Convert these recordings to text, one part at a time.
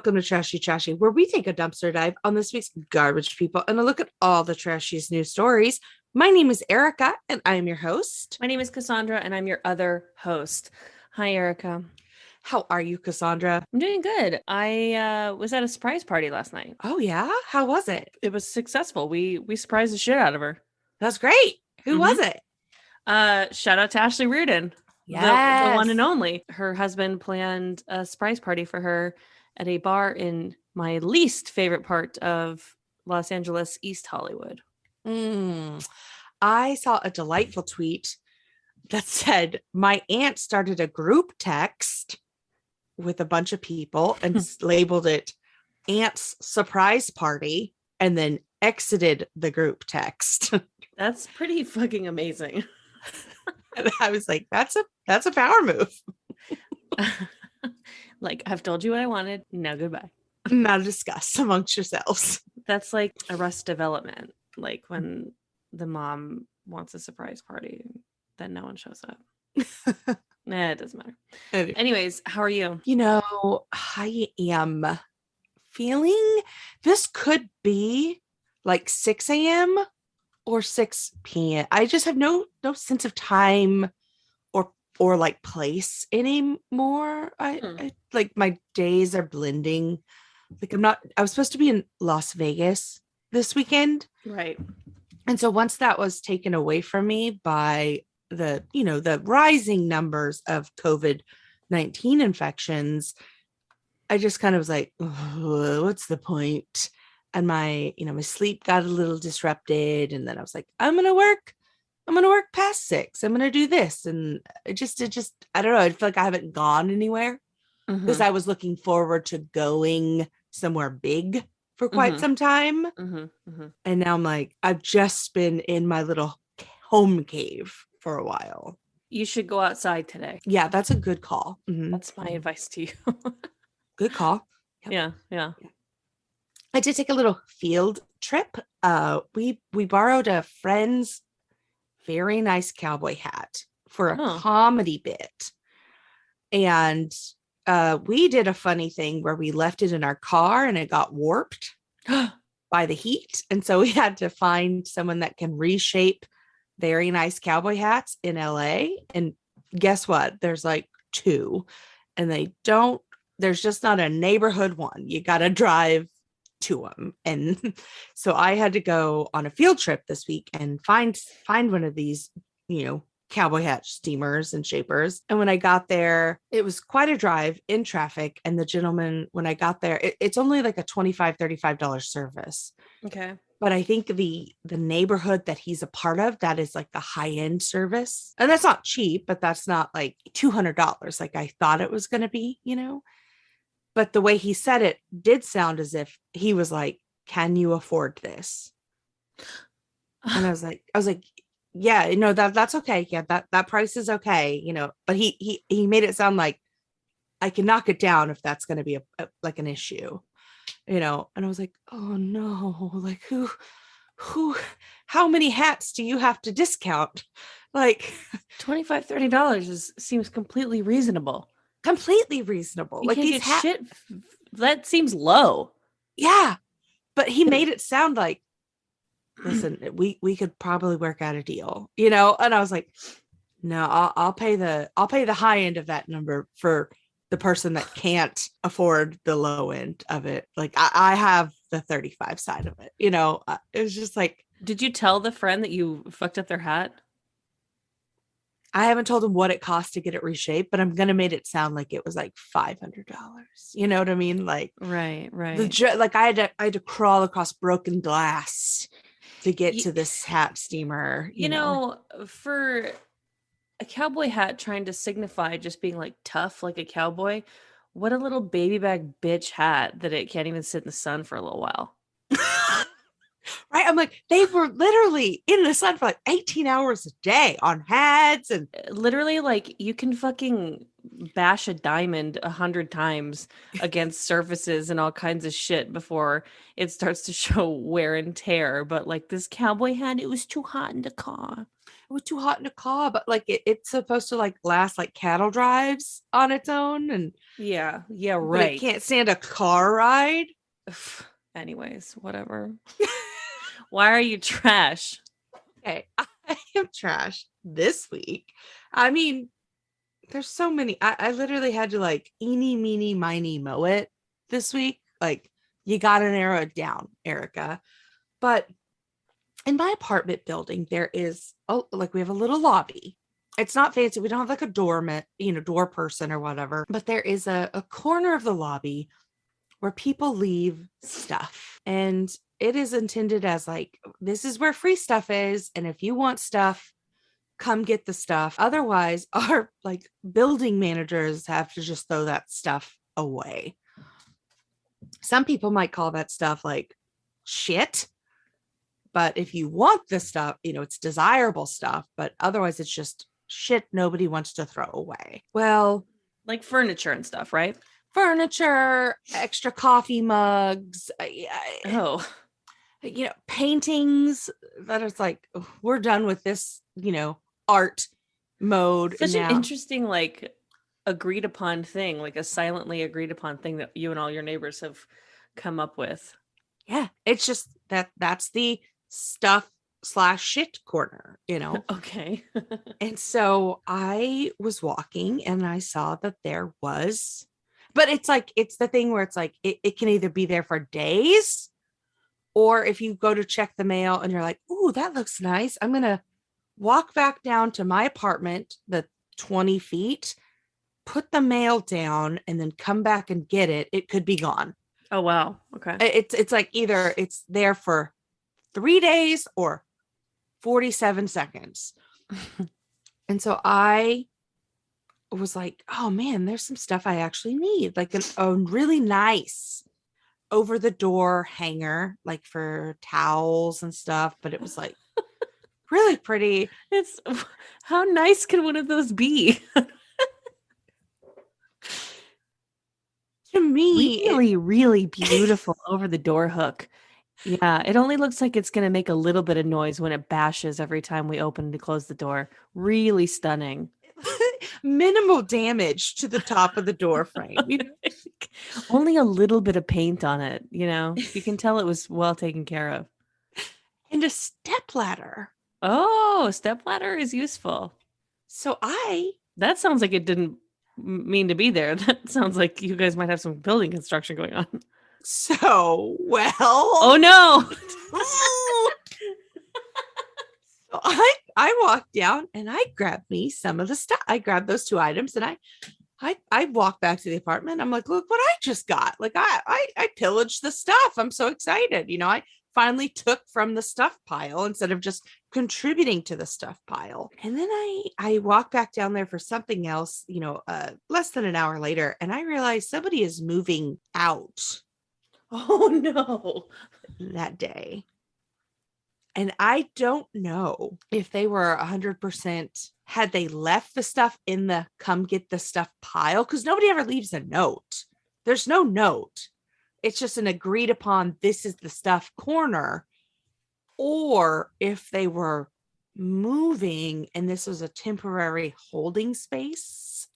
welcome to Trashy Trashy, where we take a dumpster dive on this week's garbage people and a look at all the trashiest news stories. My name is Erica, and I am your host. My name is Cassandra, and I'm your other host. Hi, Erica. How are you, Cassandra? I'm doing good. I was at a surprise party last night. Oh, yeah? How was it? It was successful. We surprised the shit out of her. That's great. Who was it? Shout out to Ashley Reardon. Yes. The one and only. Her husband planned a surprise party for her at a bar in my least favorite part of Los Angeles, East Hollywood. I saw a delightful tweet that said, my aunt started a group text with a bunch of people and labeled it Aunt's Surprise Party and then exited the group text. That's pretty fucking amazing. And I was like, that's a power move. Like, I've told you what I wanted. Now goodbye. Now discuss amongst yourselves. That's like Arrested Development. Like when the mom wants a surprise party, then no one shows up. Nah, it doesn't matter. Anyways, how are you? You know, I am feeling this could be like 6 a.m. or 6 p.m. I just have no sense of time or like place anymore. I like my days are blending. Like I was supposed to be in Las Vegas this weekend. Right. And so once that was taken away from me by the rising numbers of COVID-19 infections, I just kind of was like, oh, what's the point? And my sleep got a little disrupted. And then I was like, I'm going to work past 6. I'm going to do this. And it just, I don't know. I feel like I haven't gone anywhere because I was looking forward to going somewhere big for quite some time. And now I'm like, I've just been in my little home cave for a while. You should go outside today. Yeah, that's a good call. That's my advice to you. Good call. Yep. Yeah. I did take a little field trip. We borrowed a friend's very nice cowboy hat for a comedy bit. And we did a funny thing where we left it in our car and it got warped by the heat. And so we had to find someone that can reshape very nice cowboy hats in LA. And guess what? There's like 2 and there's just not a neighborhood one. You got to drive to them. And so I had to go on a field trip this week and find one of these, cowboy hat steamers and shapers. And when I got there, it was quite a drive in traffic. And the gentleman, when I got there, it's only like a $25, $35 service. Okay. But I think the neighborhood that he's a part of, that is like the high-end service. And that's not cheap, but that's not like $200 like I thought it was going to be, But the way he said it did sound as if he was like, can you afford this? And I was like, yeah, that's okay. Yeah, that price is okay, but he made it sound like I can knock it down if that's going to be like an issue, and I was like, oh no, like how many hats do you have to discount? Like $25, $30 seems completely reasonable. Completely reasonable. You like these shit that seems low. Yeah, but he made it sound like, listen, we could probably work out a deal, and I was like, no, I'll pay the high end of that number for the person that can't afford the low end of it. Like I have the 35 side of it, it was just like, did you tell the friend that you fucked up their hat? I haven't told him what it cost to get it reshaped, but I'm going to make it sound like it was like $500. You know what I mean? Like, right. Like I had to crawl across broken glass to get to this hat steamer. You know, for a cowboy hat trying to signify just being like tough, like a cowboy, what a little baby bag bitch hat that it can't even sit in the sun for a little while. Right. I'm like, they were literally in the sun for like 18 hours a day on hats, and literally like you can fucking bash a diamond 100 times against surfaces and all kinds of shit before it starts to show wear and tear. But like this cowboy hat, it was too hot in the car. was too hot in a car, but like it's supposed to like last like cattle drives on its own, and Yeah, but it right. can't stand a car ride. Anyways, whatever. Why are you trash? Okay, I am trash this week. I mean, there's so many. I literally had to like eeny, meeny, miny, mow it this week. Like, you got to narrow it down, Erica. But in my apartment building, there is, oh, like we have a little lobby. It's not fancy. We don't have like a doormat, door person or whatever, but there is a corner of the lobby where people leave stuff. And it is intended as like, this is where free stuff is. And if you want stuff, come get the stuff. Otherwise, our like building managers have to just throw that stuff away. Some people might call that stuff like shit. But if you want this stuff, it's desirable stuff, but otherwise it's just shit nobody wants to throw away. Well, like furniture and stuff, right? Furniture, extra coffee mugs, paintings that it's like, we're done with this, art mode. Such an interesting, like, agreed upon thing, like a silently agreed upon thing that you and all your neighbors have come up with. Yeah, it's just that's the stuff/shit corner, Okay. And so I was walking and I saw that there was, but it's like, it's the thing where it's like, it can either be there for days, or if you go to check the mail and you're like, ooh, that looks nice, I'm going to walk back down to my apartment, the 20 feet, put the mail down, and then come back and get it. It could be gone. Oh, wow. Okay. It's like either it's there for 3 days or 47 seconds. And so I was like, oh man, there's some stuff I actually need, like a really nice over the door hanger, like for towels and stuff. But it was like really pretty. How nice can one of those be? To me, really, really beautiful over the door hook. Yeah, it only looks like it's going to make a little bit of noise when it bashes every time we open and close the door. Really stunning. Minimal damage to the top of the door frame. Only a little bit of paint on it. You can tell it was well taken care of. And a stepladder. Oh, a stepladder is useful. So that sounds like it didn't mean to be there. That sounds like you guys might have some building construction going on. So, well. Oh no. So I walked down and I grabbed me some of the stuff. I grabbed those 2 items and I walked back to the apartment. I'm like, look what I just got. Like I pillaged the stuff. I'm so excited. I finally took from the stuff pile instead of just contributing to the stuff pile. And then I walked back down there for something else, less than an hour later, and I realized somebody is moving out. Oh no. That day. And I don't know if they were 100%, had they left the stuff in the come get the stuff pile, because nobody ever leaves a note. There's no note. It's just an agreed upon, this is the stuff corner. Or if they were moving and this was a temporary holding space.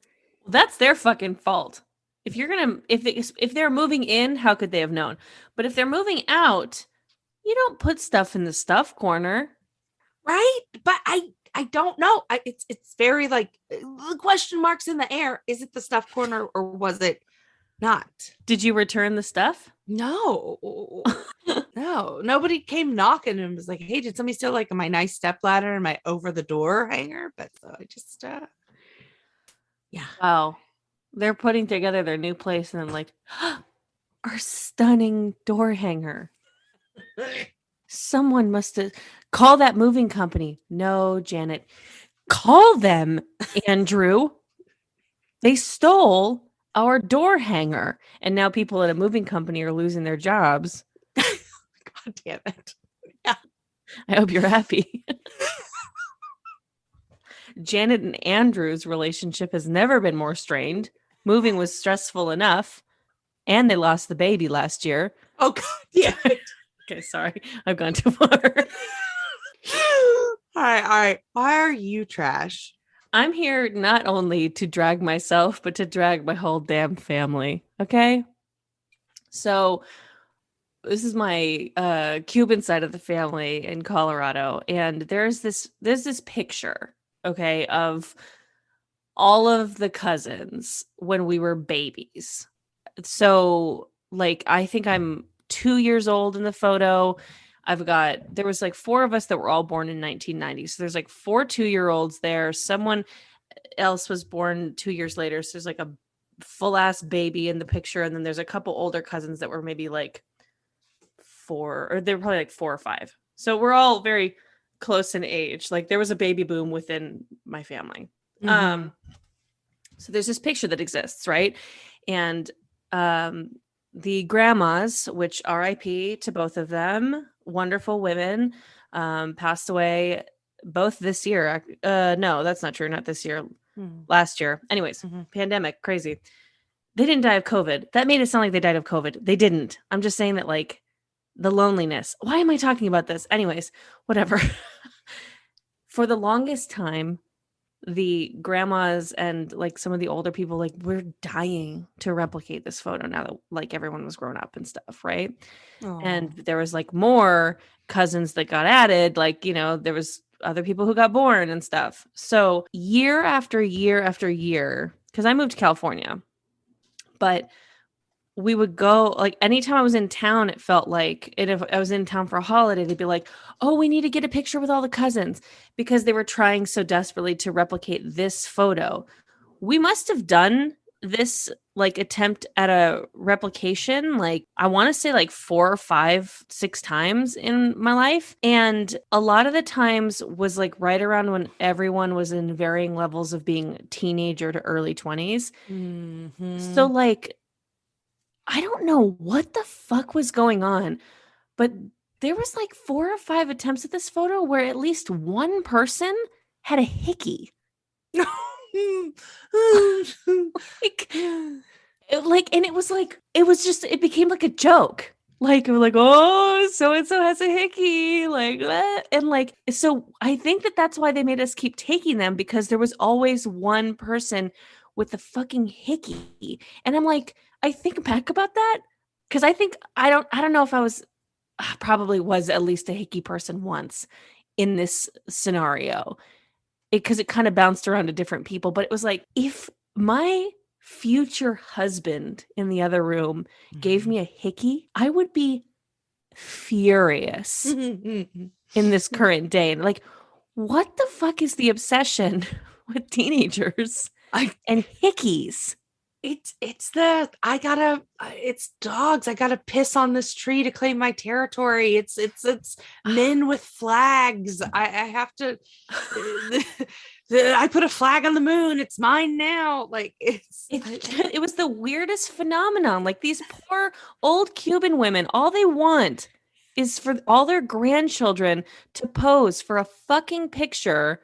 Well, that's their fucking fault. If they're moving in, how could they have known? But if they're moving out, you don't put stuff in the stuff corner. Right? But I don't know. It's very like the question marks in the air. Is it the stuff corner or was it not? Did you return the stuff? No. No. Nobody came knocking and was like, hey, did somebody steal like my nice stepladder and my over the door hanger? But so I just yeah. Wow. They're putting together their new place and I'm like, our stunning door hanger. Someone must have call that moving company. No, Janet. Call them, Andrew. They stole our door hanger. And now people at a moving company are losing their jobs. God damn it. Yeah. I hope you're happy. Janet and Andrew's relationship has never been more strained. Moving was stressful enough. And they lost the baby last year. Oh, God. Yeah. Okay, sorry. I've gone too far. All right. Why are you trash? I'm here not only to drag myself, but to drag my whole damn family. Okay. So this is my Cuban side of the family in Colorado, and there's this picture, okay, of all of the cousins when we were babies. So like I think I'm 2 years old in the photo. There was like four of us that were all born in 1990. So there's like 4 2-year-olds there. Someone else was born 2 years later. So there's like a full ass baby in the picture. And then there's a couple older cousins that were maybe like four, or they were probably like 4 or 5. So we're all very close in age. Like there was a baby boom within my family. Mm-hmm. So there's this picture that exists, right? And the grandmas, which RIP to both of them, wonderful women, passed away both this year. No, that's not true. Not this year. Last year. Anyways, pandemic, crazy. They didn't die of COVID. That made it sound like they died of COVID. They didn't. I'm just saying that, like, the loneliness. Why am I talking about this? Anyways, whatever. For the longest time, the grandmas and like some of the older people, like, we're dying to replicate this photo now that like everyone was grown up and stuff, right? And there was like more cousins that got added, like, there was other people who got born and stuff. So year after year after year, because I moved to California, but we would go, like, anytime I was in town, it felt like, and if I was in town for a holiday, they'd be like, oh, we need to get a picture with all the cousins, because they were trying so desperately to replicate this photo. We must have done this like attempt at a replication, like I want to say like 4 or 5, 6 times in my life. And a lot of the times was like right around when everyone was in varying levels of being teenager to early 20s. So like, I don't know what the fuck was going on, but there was like 4 or 5 attempts at this photo where at least one person had a hickey. And it was like, it became like a joke. Like, we're like, oh, so-and-so has a hickey. Like, what? And like, so I think that's why they made us keep taking them, because there was always one person with the fucking hickey. And I'm like, I think back about that, because I don't know if I was, probably was at least a hickey person once in this scenario, because it kind of bounced around to different people. But it was like, if my future husband in the other room gave me a hickey, I would be furious in this current day. And like, what the fuck is the obsession with teenagers and hickeys? It's dogs. I gotta piss on this tree to claim my territory. It's men with flags. I have to. I put a flag on the moon. It's mine now. Like it was the weirdest phenomenon. Like, these poor old Cuban women, all they want is for all their grandchildren to pose for a fucking picture.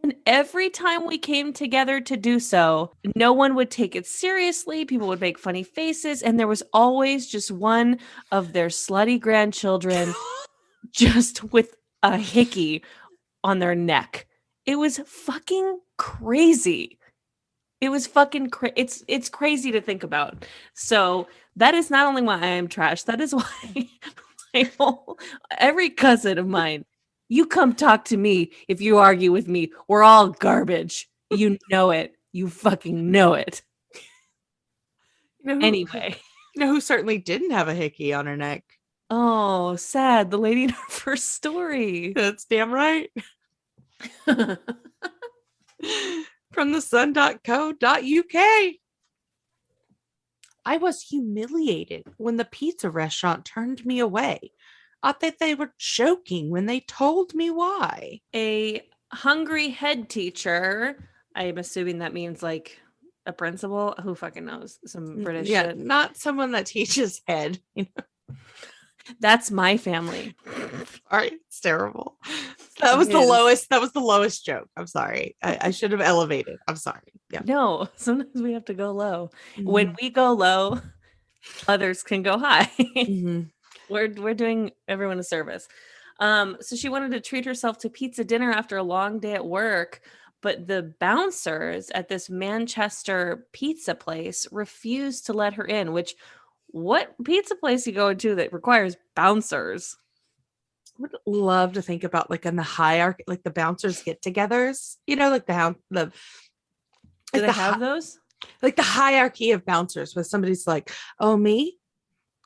And every time we came together to do so, no one would take it seriously. People would make funny faces. And there was always just one of their slutty grandchildren just with a hickey on their neck. It was fucking crazy. It was fucking it's crazy to think about. So that is not only why I am trash. That is why every cousin of mine, you come talk to me if you argue with me. We're all garbage. You know it. You fucking know it. Anyway. You know who certainly didn't have a hickey on her neck? Oh, sad. The lady in her first story. That's damn right. From thesun.co.uk. I was humiliated when the pizza restaurant turned me away. I thought they were joking when they told me why. A hungry head teacher, I'm assuming that means like a principal. Who fucking knows? Some British shit. Not someone that teaches head. That's my family. All right, it's terrible. That was the lowest joke. I'm sorry. I should have elevated. I'm sorry. Yeah. No, sometimes we have to go low. Mm-hmm. When we go low, others can go high. Mm-hmm. We're doing everyone a service. So she wanted to treat herself to pizza dinner after a long day at work, but the bouncers at this Manchester pizza place refused to let her in, which what pizza place you go into that requires bouncers? Would love to think about like in the hierarchy, like the bouncers get-togethers, like Do like they have those? like the hierarchy of bouncers, where somebody's like, "Oh, me?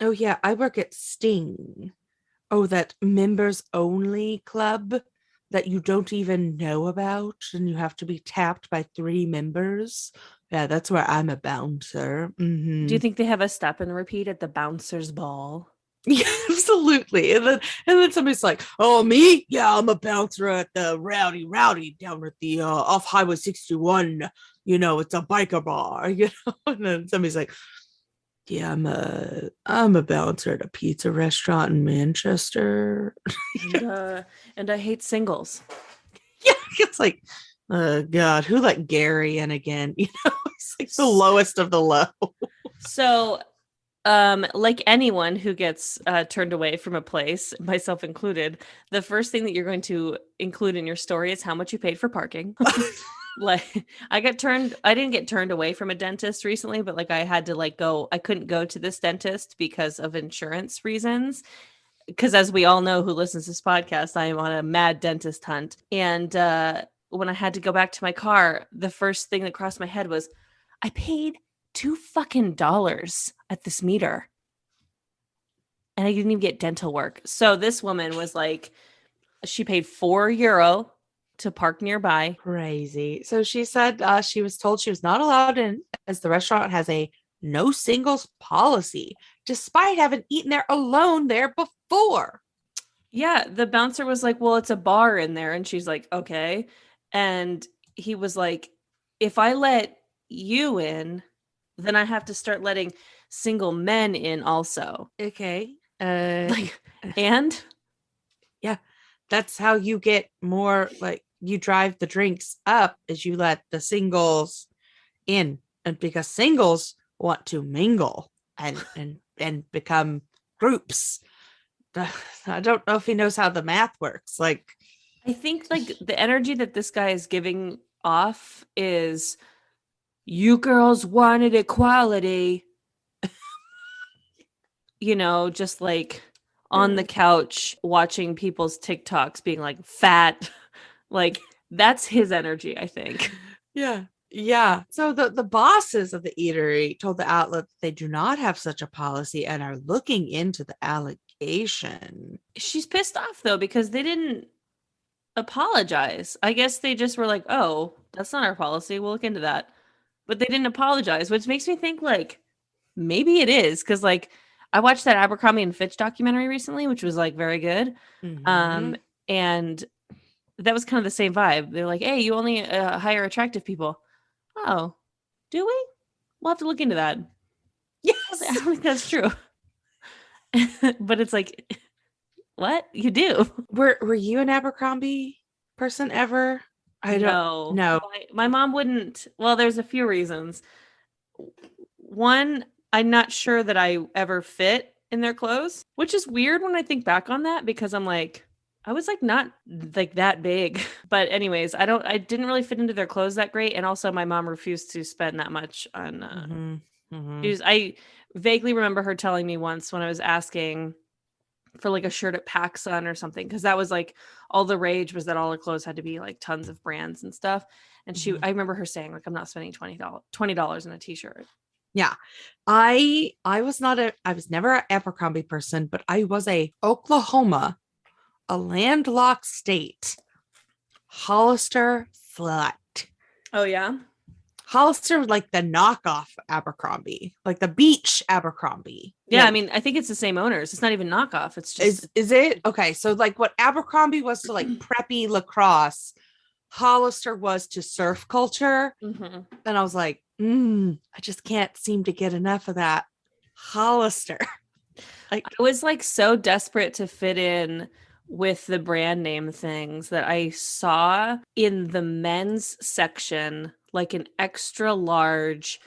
Oh yeah, I work at Sting. Oh, that members only club that you don't even know about, and you have to be tapped by 3 members. Yeah, that's where I'm a bouncer." Do you think they have a step and repeat at the bouncers ball? Yeah, absolutely. And then somebody's like, "Oh, me? Yeah, I'm a bouncer at the Rowdy down at the off Highway 61. It's a biker bar." And then somebody's like, "Yeah, I'm a bouncer at a pizza restaurant in Manchester." And I hate singles. Yeah, it's like, God, who let Gary in again? It's like the lowest of the low. So like anyone who gets turned away from a place, myself included, the first thing that you're going to include in your story is how much you paid for parking. Like I didn't get turned away from a dentist recently, but like I had to I couldn't go to this dentist because of insurance reasons. Because as we all know who listens to this podcast, I am on a mad dentist hunt. And when I had to go back to my car, the first thing that crossed my head was I paid $2 at this meter. And I didn't even get dental work. So this woman was like, she paid €4 to park nearby. Crazy. So she said she was told she was not allowed in as the restaurant has a no singles policy, despite having eaten there alone there before. Yeah, the bouncer was like, well, it's a bar in there. And she's like, okay. And he was like, if I let you in, then I have to start letting single men in also. Okay. And yeah, that's how you get more, like, you drive the drinks up as you let the singles in, and because singles want to mingle and become groups. I don't know if he knows how the math works. Like, I think like the energy that this guy is giving off is, you girls wanted equality. Just like on the couch watching people's TikToks being like fat. Like that's his energy, I think. Yeah. So the bosses of the eatery told the outlet that they do not have such a policy and are looking into the allegation. She's pissed off though because they didn't apologize. I guess they just were like, "Oh, that's not our policy. We'll look into that." But they didn't apologize, which makes me think like maybe it is, because like I watched that Abercrombie and Fitch documentary recently, which was like very good. Mm-hmm. And that was kind of the same vibe. They're like, "Hey, you only hire attractive people." Oh, do we? We'll have to look into that. Yes. I don't think that's true. But it's like, what? You do? Were you an Abercrombie person ever? I don't know. My mom wouldn't. Well, there's a few reasons. One, I'm not sure that I ever fit in their clothes, which is weird when I think back on that, because I'm like, I was like not like that big. But anyways, I didn't really fit into their clothes that great. And also my mom refused to spend that much on I vaguely remember her telling me once when I was asking for like a shirt at PacSun or something, because that was like all the rage was that all her clothes had to be like tons of brands and stuff. And I remember her saying like, I'm not spending $20 on a t-shirt. Yeah. I was never an Abercrombie person, but I was a Oklahoma, a landlocked state, Hollister flat. Oh yeah. Hollister was like the knockoff Abercrombie, like the beach Abercrombie. Yeah, like, I mean, I think it's the same owners. It's not even knockoff. It's just is it okay? So like what Abercrombie was to like preppy lacrosse, Hollister was to surf culture. Mm-hmm. And I was like, I just can't seem to get enough of that Hollister. Like I was like so desperate to fit in with the brand name things that I saw in the men's section like an extra large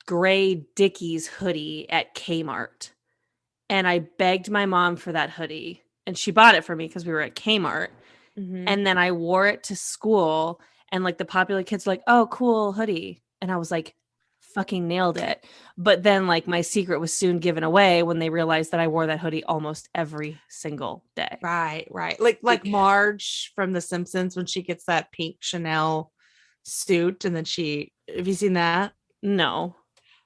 gray Dickies hoodie at Kmart. And I begged my mom for that hoodie. and she bought it for me because we were at Kmart. Mhm. And then I wore it to school, and like the popular kids were like, "Oh, cool hoodie." And I was like, fucking nailed it. But then like my secret was soon given away when they realized that I wore that hoodie almost every single day. Right. Like Marge from The Simpsons when she gets that pink Chanel suit, and then have you seen that? No.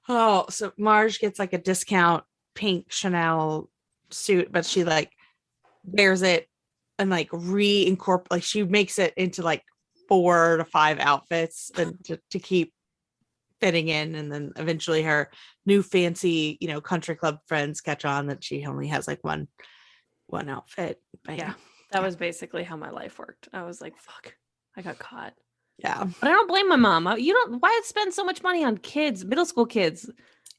Oh, so Marge gets like a discount pink Chanel suit, but she like wears it and like reincorporate, like she makes it into like 4 to 5 outfits and to keep fitting in. And then eventually her new fancy, country club friends catch on that she only has like one outfit. But yeah. That was basically how my life worked. I was like, fuck, I got caught. Yeah. But I don't blame my mom. Why spend so much money on kids, middle school kids?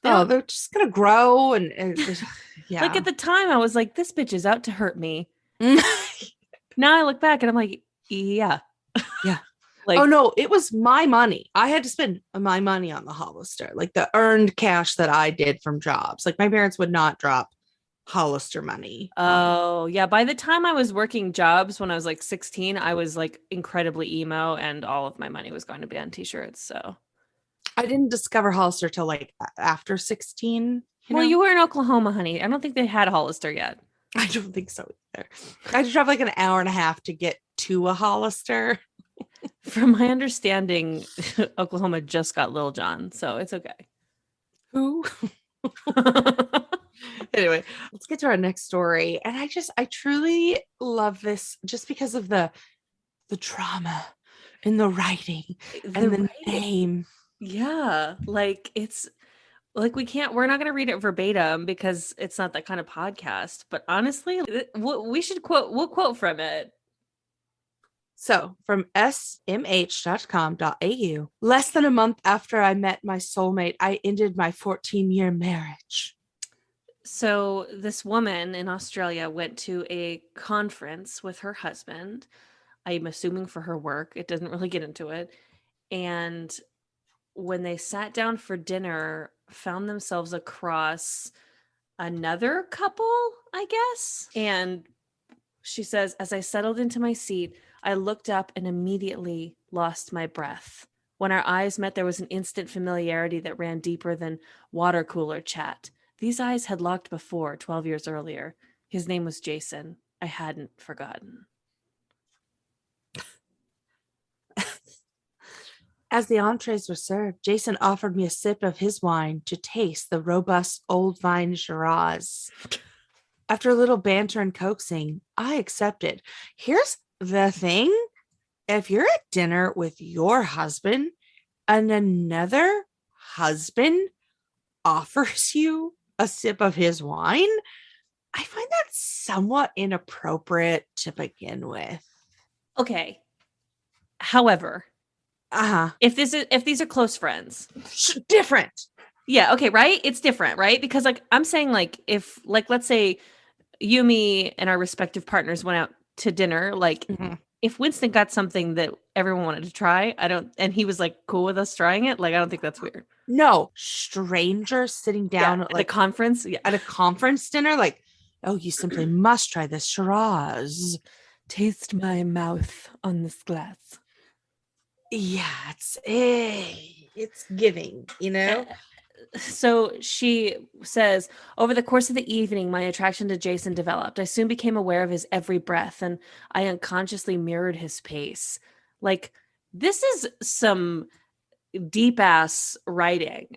They're just gonna grow and yeah. Like at the time I was like, this bitch is out to hurt me. Now I look back and I'm like, yeah. Yeah. Like, oh no, it was my money. I had to spend my money on the Hollister, like the earned cash that I did from jobs. Like my parents would not drop Hollister money. Oh, yeah. By the time I was working jobs when I was like 16, I was like incredibly emo and all of my money was going to be on t-shirts. So I didn't discover Hollister till like after 16. You were in Oklahoma, honey. I don't think they had Hollister yet. I don't think so either. I had to drive like an hour and a half to get to a Hollister. From my understanding, Oklahoma just got Lil Jon, so it's okay. Who? Anyway, let's get to our next story. And I truly love this just because of the drama in the writing and the name. Yeah, like it's like we're not going to read it verbatim because it's not that kind of podcast, but honestly, we'll quote from it. So from smh.com.au, less than a month after I met my soulmate, I ended my 14-year marriage. So this woman in Australia went to a conference with her husband, I'm assuming for her work. It doesn't really get into it. And when they sat down for dinner, found themselves across another couple, I guess. And she says, as I settled into my seat, I looked up and immediately lost my breath. When our eyes met, there was an instant familiarity that ran deeper than water cooler chat. These eyes had locked before, 12 years earlier. His name was Jason. I hadn't forgotten. As the entrees were served, Jason offered me a sip of his wine to taste the robust old vine Shiraz. After a little banter and coaxing, I accepted. Here's the thing. If you're at dinner with your husband and another husband offers you a sip of his wine, I find that somewhat inappropriate to begin with. Okay. However, if these are close friends, different. Yeah, okay, right? It's different, right? Because like I'm saying, like if like let's say you, me, and our respective partners went out to dinner, like if Winston got something that everyone wanted to try, and he was like cool with us trying it, like I don't think that's weird. No, strangers sitting down at like a conference, at a conference dinner, like, oh, you simply must try this Shiraz. Taste my mouth on this glass. Yeah, it's giving, So she says, over the course of the evening, my attraction to Jason developed. I soon became aware of his every breath, and I unconsciously mirrored his pace. Like, this is some deep ass writing.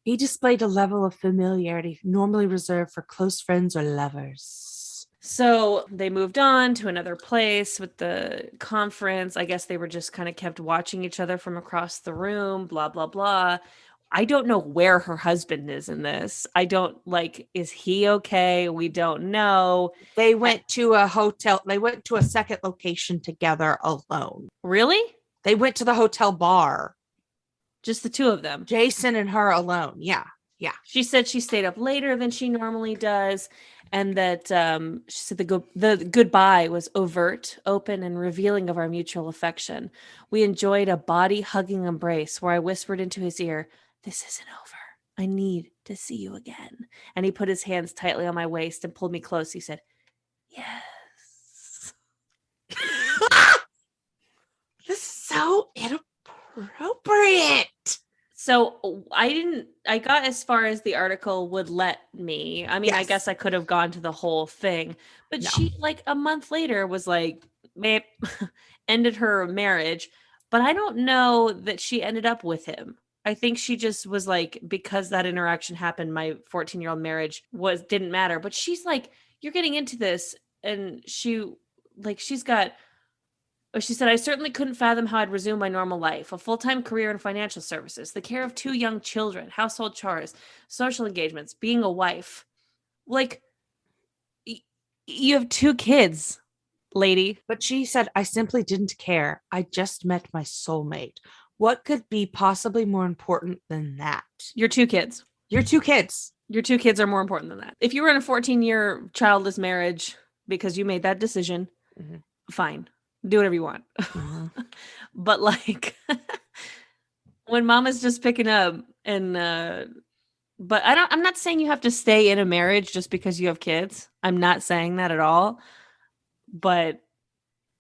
He displayed a level of familiarity normally reserved for close friends or lovers. So they moved on to another place with the conference. I guess they were just kind of kept watching each other from across the room, blah, blah, blah. I don't know where her husband is in this. Is he okay? We don't know. They went to a hotel. They went to a second location together alone. Really? They went to the hotel bar. Just the two of them. Jason and her alone. Yeah. Yeah. She said she stayed up later than she normally does. And that she said the goodbye was overt, open, and revealing of our mutual affection. We enjoyed a body-hugging embrace where I whispered into his ear, "This isn't over. I need to see you again." And he put his hands tightly on my waist and pulled me close. He said, Yes. This is so inappropriate. So I got as far as the article would let me. I mean, I guess I could have gone to the whole thing, but she like a month later was like, babe, ended her marriage. But I don't know that she ended up with him. I think she just was like, because that interaction happened, my 14-year-old marriage didn't matter. But she's like, you're getting into this. And she's got, she said, I certainly couldn't fathom how I'd resume my normal life, a full-time career in financial services, the care of 2 young children, household chores, social engagements, being a wife. Like, you have 2 kids, lady. But she said, I simply didn't care. I just met my soulmate. What could be possibly more important than that? Your 2 kids. Your 2 kids. Your 2 kids are more important than that. If you were in a 14-year childless marriage because you made that decision, fine. Do whatever you want. But like when mama's just picking up and but I'm not saying you have to stay in a marriage just because you have kids. I'm not saying that at all. But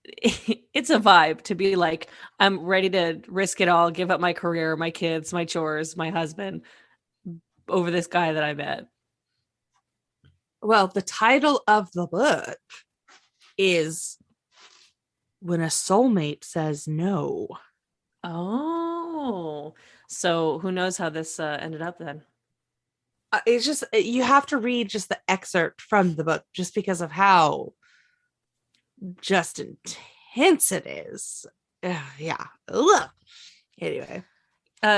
it's a vibe to be like, I'm ready to risk it all, give up my career, my kids, my chores, my husband over this guy that I met. Well, the title of the book is When a Soulmate Says No. Oh, so who knows how this ended up then? It's just, you have to read just the excerpt from the book just because of how just intense it is. Yeah. Ugh. Anyway.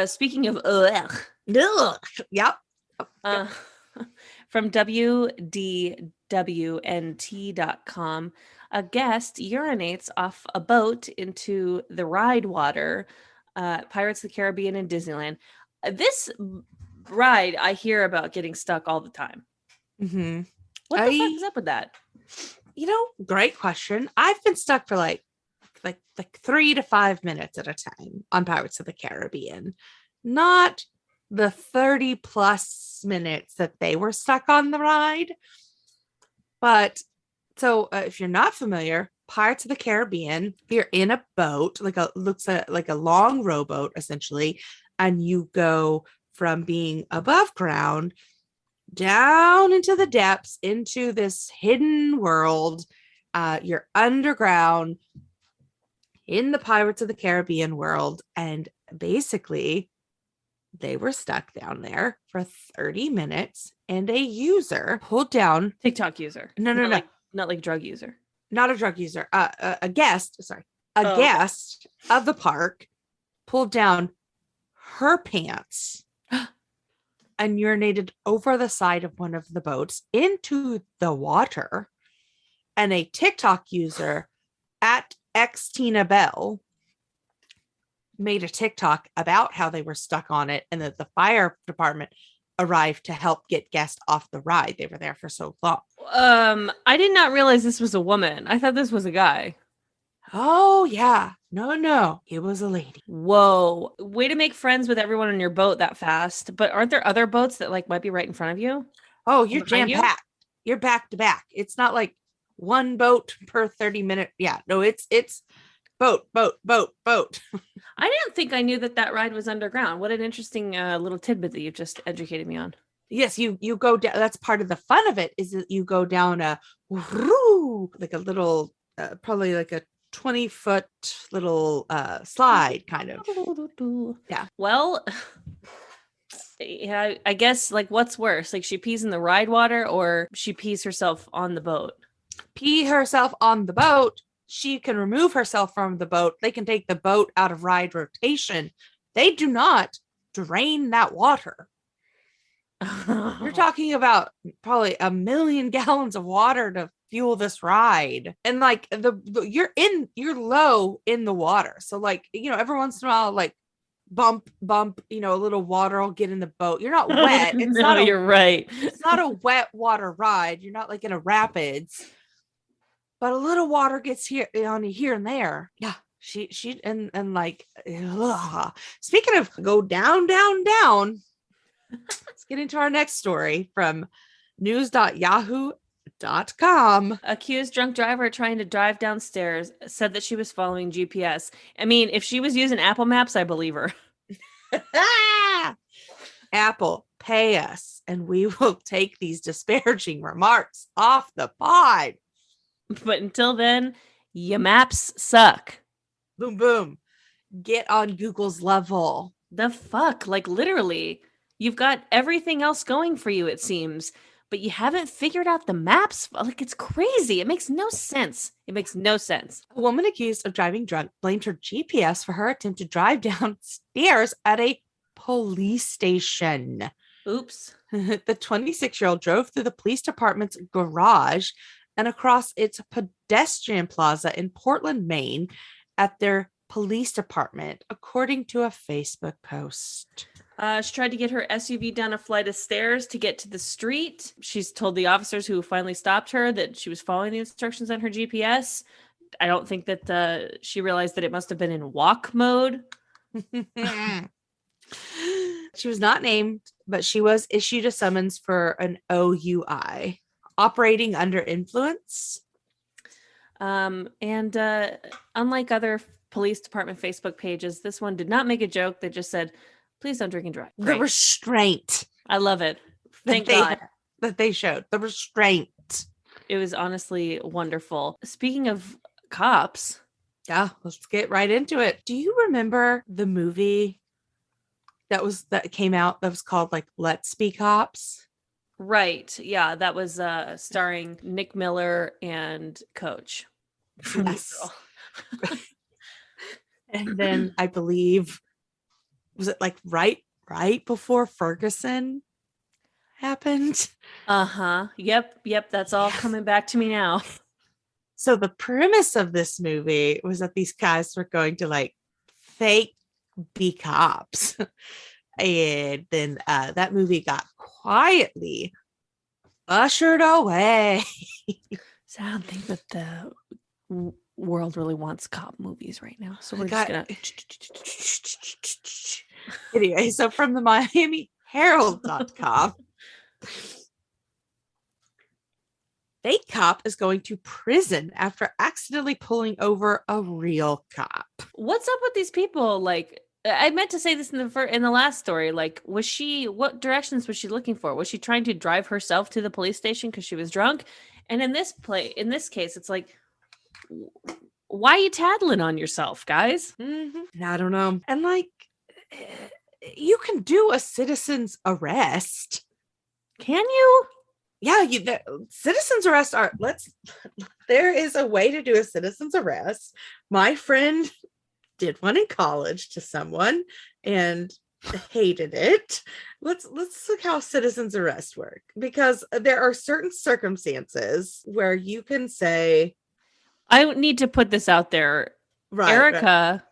Speaking of ugh. Yep. From WDWNT.com, a guest urinates off a boat into the ride water, Pirates of the Caribbean and Disneyland. This ride I hear about getting stuck all the time. Mm-hmm. What the fuck is up with that? Great question. I've been stuck for like 3 to 5 minutes at a time on Pirates of the Caribbean. Not the 30 plus minutes that they were stuck on the ride. But so if you're not familiar, Pirates of the Caribbean, you're in a boat, looks like a long rowboat essentially, and you go from being above ground down into the depths into this hidden world. You're underground in the Pirates of the Caribbean world, and basically they were stuck down there for 30 minutes, and a user pulled down TikTok user. No, not like drug user. Not a drug user. A guest of the park pulled down her pants and urinated over the side of one of the boats into the water. And a TikTok user at XTinaBell made a TikTok about how they were stuck on it and that the fire department arrived to help get guests off the ride. They were there for so long. I did not realize this was a woman. I thought this was a guy. Oh, yeah. No. It was a lady. Whoa. Way to make friends with everyone on your boat that fast. But aren't there other boats that like might be right in front of you? Oh, you're jam-packed. You're back to back. It's not like one boat per 30 minute. Yeah, no, it's boat. I didn't think I knew that ride was underground. What an interesting little tidbit that you've just educated me on. Yes, you go down. That's part of the fun of it, is that you go down like a little, probably like a 20-foot little slide kind of. Yeah. Well, yeah, I guess like what's worse? Like she pees in the ride water or she pees herself on the boat? Pee herself on the boat. She can remove herself from the boat. They can take the boat out of ride rotation. They do not drain that water. You're talking about probably 1 million gallons of water to fuel this ride. And like you're low in the water. So like, every once in a while, like bump, a little water will get in the boat. You're not wet. You're right. It's not a wet water ride. You're not like in a rapids. But a little water gets here and there. Yeah, she and like, ugh. Speaking of go down. Let's get into our next story from news.yahoo.com. .com. Accused drunk driver trying to drive downstairs said that she was following GPS. I mean, if she was using Apple Maps, I believe her. Apple, pay us, and we will take these disparaging remarks off the pod. But until then, your maps suck. Boom, boom. Get on Google's level. The fuck? Like, literally, you've got everything else going for you, it seems, but you haven't figured out the maps. Like, it's crazy. It makes no sense. It makes no sense. A woman accused of driving drunk blamed her GPS for her attempt to drive downstairs at a police station. Oops. The 26-year-old drove through the police department's garage and across its pedestrian plaza in Portland, Maine, at their police department, according to a Facebook post. She tried to get her SUV down a flight of stairs to get to the street. She's told the officers who finally stopped her that she was following the instructions on her GPS. I don't think that she realized that it must have been in walk mode. She was not named, but she was issued a summons for an OUI, operating under influence. And unlike other police department Facebook pages, this one did not make a joke. They just said, please don't drink and drive. The restraint. I love it. Thank God. That they showed. The restraint. It was honestly wonderful. Speaking of cops. Yeah, let's get right into it. Do you remember the movie that came out that was called like Let's Be Cops? Right. Yeah, that was starring Nick Miller and Coach. Yes. And then I believe, was it like right before Ferguson happened? Yep. That's all coming back to me now. So the premise of this movie was that these guys were going to like fake be cops. And then that movie got quietly ushered away. So I don't think that the world really wants cop movies right now. So we're just gonna. Anyway, so from the MiamiHerald.com, fake cop is going to prison after accidentally pulling over a real cop. What's up with these people? Like, I meant to say this in the last story. Like, what directions was she looking for? Was she trying to drive herself to the police station because she was drunk? And in this case, it's like, why are you tattling on yourself, guys? Mm-hmm. I don't know. And like, you can do a citizen's arrest. Can you? Yeah, citizen's arrest there is a way to do a citizen's arrest. My friend did one in college to someone and hated it. Let's look how citizen's arrest work, because there are certain circumstances where you can say, I need to put this out there. Right, Erica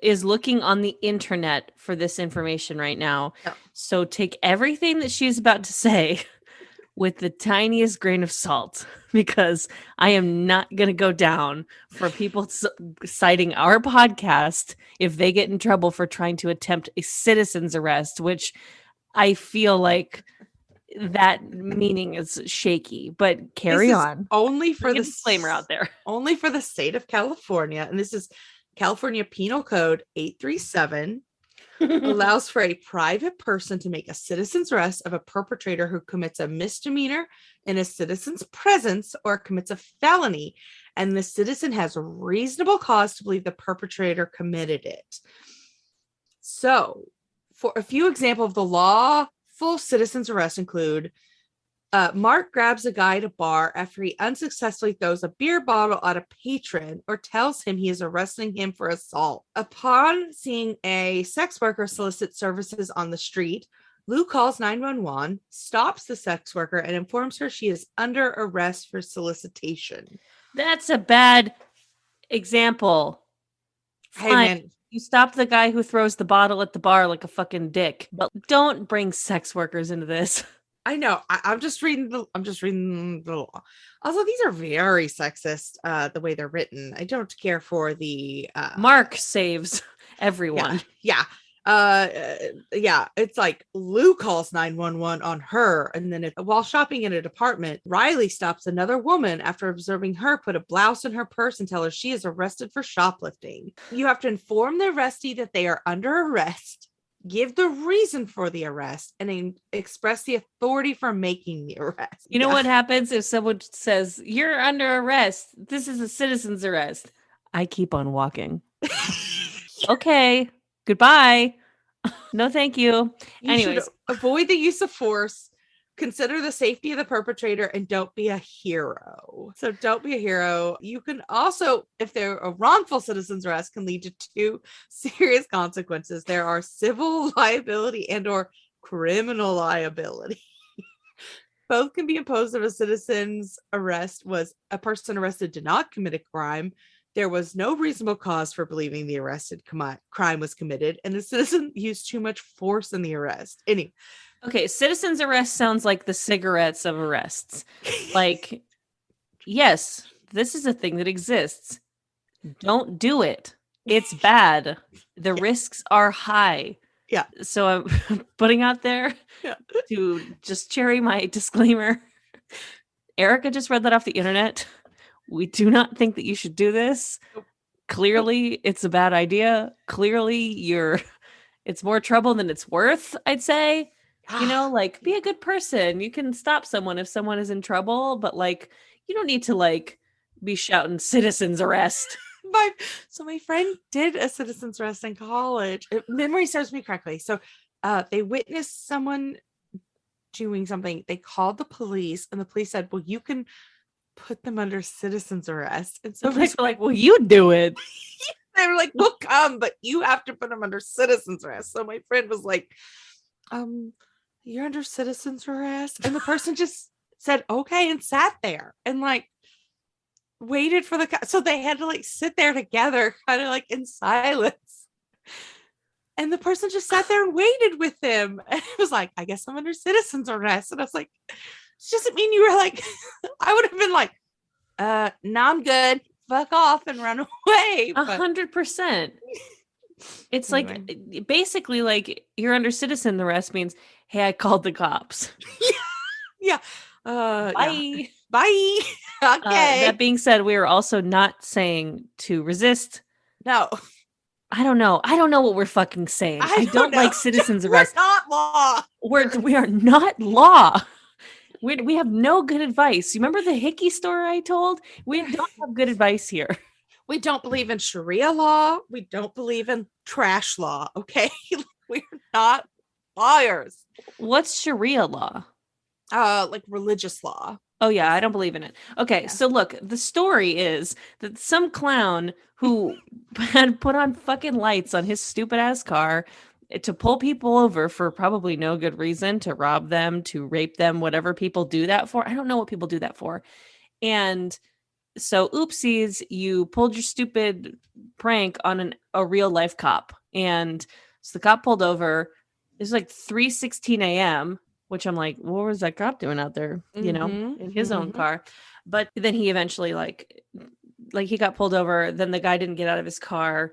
is looking on the internet for this information right now. Yeah. So take everything that she's about to say with the tiniest grain of salt, because I am not going to go down for people citing our podcast if they get in trouble for trying to attempt a citizen's arrest, which I feel like that meaning is shaky, but carry on. Only for the disclaimer out there. Only for the state of California. And this is California Penal Code 837. Allows for a private person to make a citizen's arrest of a perpetrator who commits a misdemeanor in a citizen's presence or commits a felony, and the citizen has a reasonable cause to believe the perpetrator committed it. So, for a few examples of the lawful citizen's arrest include Mark grabs a guy at a bar after he unsuccessfully throws a beer bottle at a patron or tells him he is arresting him for assault. Upon seeing a sex worker solicit services on the street, Lou calls 911, stops the sex worker, and informs her she is under arrest for solicitation. That's a bad example. Hey, man. You stop the guy who throws the bottle at the bar like a fucking dick, but don't bring sex workers into this. I know. I'm just reading the law. Also, these are very sexist, the way they're written. I don't care for the Mark saves everyone. Yeah. Yeah, it's like Lou calls 911 on her, and then while shopping in a department, Riley stops another woman after observing her put a blouse in her purse and tell her she is arrested for shoplifting. You have to inform the arrestee that they are under arrest, give the reason for the arrest, and express the authority for making the arrest. You know what happens if someone says, "You're under arrest. This is a citizen's arrest." I keep on walking. Okay. Goodbye. No, thank you. Anyways, should avoid the use of force. Consider the safety of the perpetrator and don't be a hero. So don't be a hero. You can also, if there a wrongful citizen's arrest can lead to 2 serious consequences. There are civil liability and or criminal liability. Both can be imposed if a citizen's arrest was a person arrested did not commit a crime. There was no reasonable cause for believing the arrested crime was committed, and the citizen used too much force in the arrest. Anyway. Okay, citizen's arrest sounds like the cigarettes of arrests. Like, yes, this is a thing that exists. Don't do it. It's bad. The risks are high. Yeah. So I'm putting out there to just cherry my disclaimer. Erica just read that off the internet. We do not think that you should do this. Clearly, it's a bad idea. Clearly, it's more trouble than it's worth, I'd say. You know, like, be a good person. You can stop someone if someone is in trouble, but like, you don't need to like be shouting citizen's arrest. So my friend did a citizen's arrest in college. If memory serves me correctly. So they witnessed someone doing something. They called the police, and the police said, well, you can put them under citizen's arrest. And so the police were like, well, you do it. They were like, we'll come, but you have to put them under citizen's arrest. So my friend was like, you're under citizen's arrest. And the person just said, okay, and sat there and like waited for so they had to like sit there together, kind of like in silence. And the person just sat there and waited with them. And it was like, I guess I'm under citizen's arrest. And I was like, it doesn't mean you were like, I would have been like, no, I'm good. Fuck off and run away. 100%. It's anyway. Like basically like you're under citizen arrest means, hey, I called the cops. Yeah. Bye. Yeah. Bye. Okay. That being said, we are also not saying to resist. No. I don't know what we're fucking saying. I don't like citizens arrest. We're not law. We are not law. We have no good advice. You remember the Hickey story I told? We don't have good advice here. We don't believe in Sharia law. We don't believe in trash law. Okay. We're not lawyers. What's Sharia law? Like religious law. Oh yeah, I don't believe in it. Okay, yeah. So look, the story is that some clown who had put on fucking lights on his stupid ass car to pull people over for probably no good reason, to rob them, to rape them, whatever people do that for. I don't know what people do that for. And so oopsies, you pulled your stupid prank on a real life cop. And so the cop pulled over. It was like 3:16 a.m., which I'm like, what was that cop doing out there, you know, in his own car? But then he eventually like he got pulled over. Then the guy didn't get out of his car.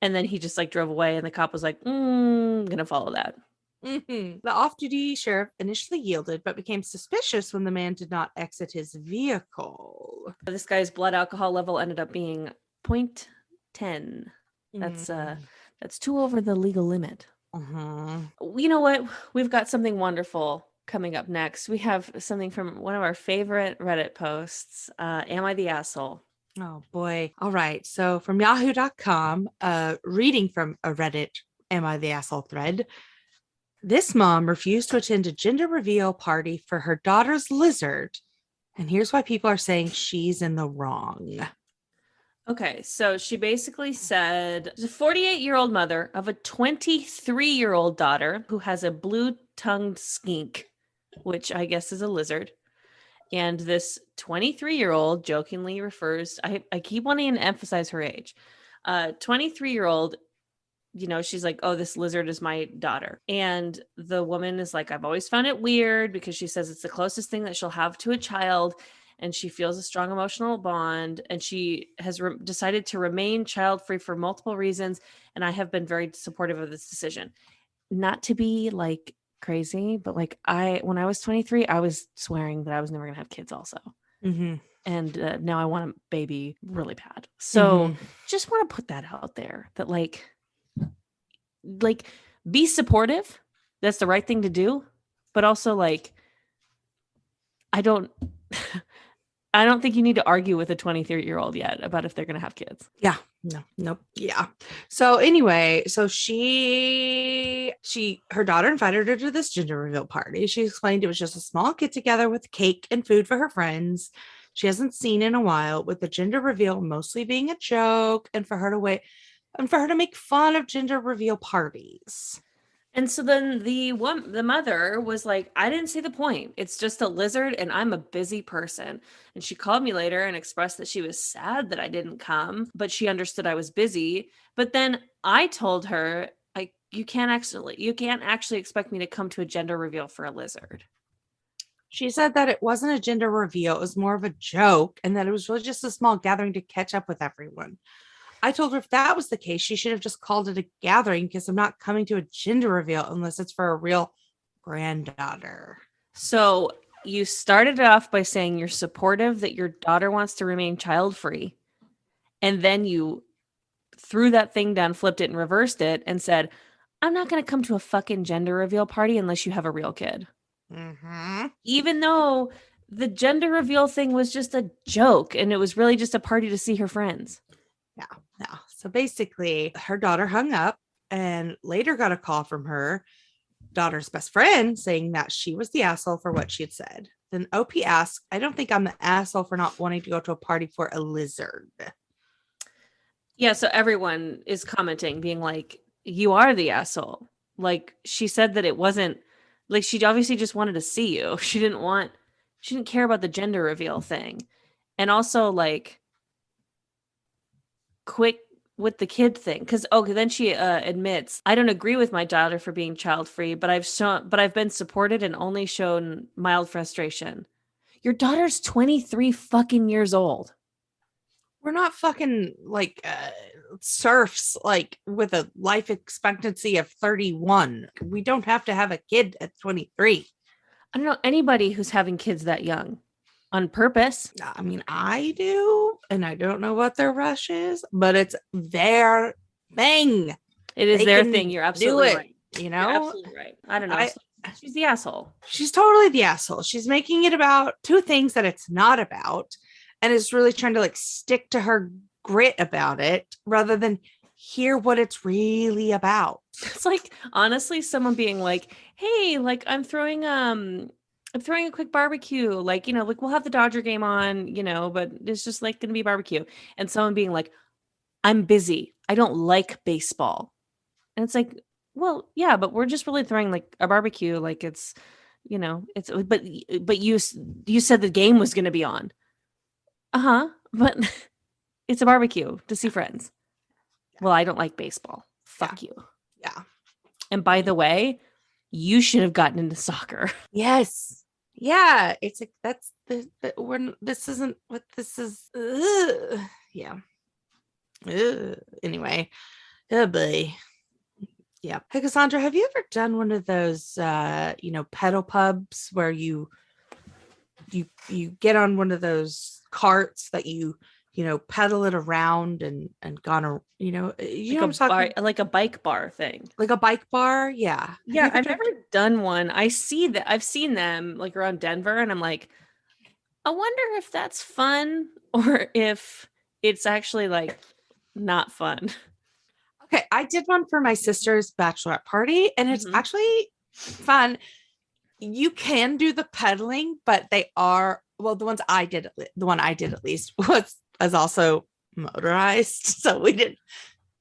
And then he just like drove away. And the cop was like, I'm going to follow that. The off-duty sheriff initially yielded, but became suspicious when the man did not exit his vehicle. This guy's blood alcohol level ended up being 0.10. That's 2 over the legal limit. You know what? We've got something wonderful coming up next. We have something from one of our favorite Reddit posts. Am I the asshole? Oh boy. All right. So from yahoo.com, reading from a Reddit Am I the Asshole thread. This mom refused to attend a gender reveal party for her daughter's lizard. And here's why people are saying she's in the wrong. Okay, so she basically said, she's a 48-year-old mother of a 23-year-old daughter who has a blue-tongued skink, which I guess is a lizard. And this 23-year-old jokingly refers, I keep wanting to emphasize her age. 23-year-old, you know, she's like, oh, this lizard is my daughter. And the woman is like, I've always found it weird because she says it's the closest thing that she'll have to a child. and she feels a strong emotional bond, and she has decided to remain child-free for multiple reasons, and I have been very supportive of this decision. Not to be like crazy, but like when I was 23, I was swearing that I was never gonna have kids also. Mm-hmm. And now I want a baby really bad. So just want to put that out there, that like be supportive. That's the right thing to do. But also like, I don't think you need to argue with a 23-year-old yet about if they're going to have kids. Yeah. No, nope. Yeah. So anyway, so her daughter invited her to this gender reveal party. She explained it was just a small get together with cake and food for her friends she hasn't seen in a while, with the gender reveal mostly being a joke, and for her to make fun of gender reveal parties. And so then the mother was like, I didn't see the point. It's just a lizard and I'm a busy person. And she called me later and expressed that she was sad that I didn't come, but she understood I was busy. But then I told her, like, you can't actually expect me to come to a gender reveal for a lizard. She said that it wasn't a gender reveal, it was more of a joke, and that it was really just a small gathering to catch up with everyone. I told her if that was the case, she should have just called it a gathering, because I'm not coming to a gender reveal unless it's for a real granddaughter. So you started off by saying you're supportive that your daughter wants to remain child-free. And then you threw that thing down, flipped it, and reversed it and said, I'm not going to come to a fucking gender reveal party unless you have a real kid. Mm-hmm. Even though the gender reveal thing was just a joke and it was really just a party to see her friends. Yeah. So basically, her daughter hung up and later got a call from her daughter's best friend saying that she was the asshole for what she had said. Then OP asked, I don't think I'm the asshole for not wanting to go to a party for a lizard. Yeah, so everyone is commenting, being like, you are the asshole. Like, she said that it wasn't, like, she obviously just wanted to see you. She didn't care about the gender reveal thing. And also, like, quick with the kid thing, because then she admits, I don't agree with my daughter for being child free, but I've been supported and only shown mild frustration. Your daughter's 23 fucking years old. We're not fucking like serfs, like with a life expectancy of 31. We don't have to have a kid at 23. I don't know anybody who's having kids that young on purpose. I mean, I do, and I don't know what their rush is, but it's their thing. It is their thing. You're absolutely right. You know, you're absolutely right. I don't know. She's the asshole. She's totally the asshole. She's making it about two things that it's not about, and is really trying to like stick to her grit about it rather than hear what it's really about. It's like, honestly, someone being like, hey, like I'm throwing a quick barbecue, like, you know, like we'll have the Dodger game on, you know, but it's just like going to be barbecue. And someone being like, I'm busy. I don't like baseball. And it's like, well, yeah, but we're just really throwing like a barbecue. Like it's, you know, but you said the game was going to be on. But it's a barbecue to see friends. Well, I don't like baseball. Fuck you. Yeah. And by the way, you should have gotten into soccer. Yes. Yeah. It's like, that's this isn't what this is. Yeah. Anyway. Oh boy. Yeah. Hey, Cassandra, have you ever done one of those, pedal pubs where you get on one of those carts that you pedal it around and gone, like a bike bar thing, like a bike bar. Yeah. Yeah. I've never done one. I've seen them like around Denver, and I'm like, I wonder if that's fun or if it's actually like not fun. Okay. I did one for my sister's bachelorette party, and it's actually fun. You can do the pedaling, but they are, well, the one I did at least was also motorized, so we didn't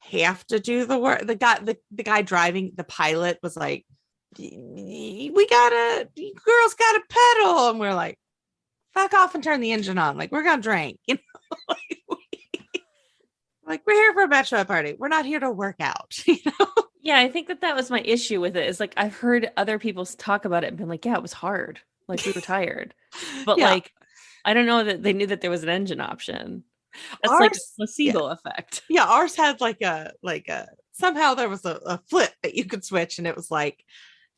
have to do the work. The guy driving, the pilot, was like, girls gotta pedal, and we're like, fuck off and turn the engine on, like we're gonna drink, you know. Like we're here for a bachelor party, we're not here to work out, you know. Yeah, I think that was my issue with it, is like I've heard other people talk about it and been like, yeah, it was hard, like we were tired, but like I don't know that they knew that there was an engine option. That's Ours, like a placebo effect. yeah, ours had like a somehow there was a flip that you could switch, and it was like,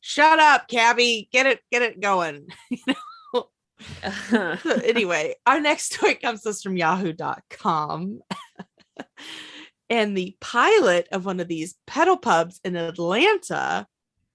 shut up, cabbie, get it going. So anyway, our next story comes to us from yahoo.com. And the pilot of one of these pedal pubs in Atlanta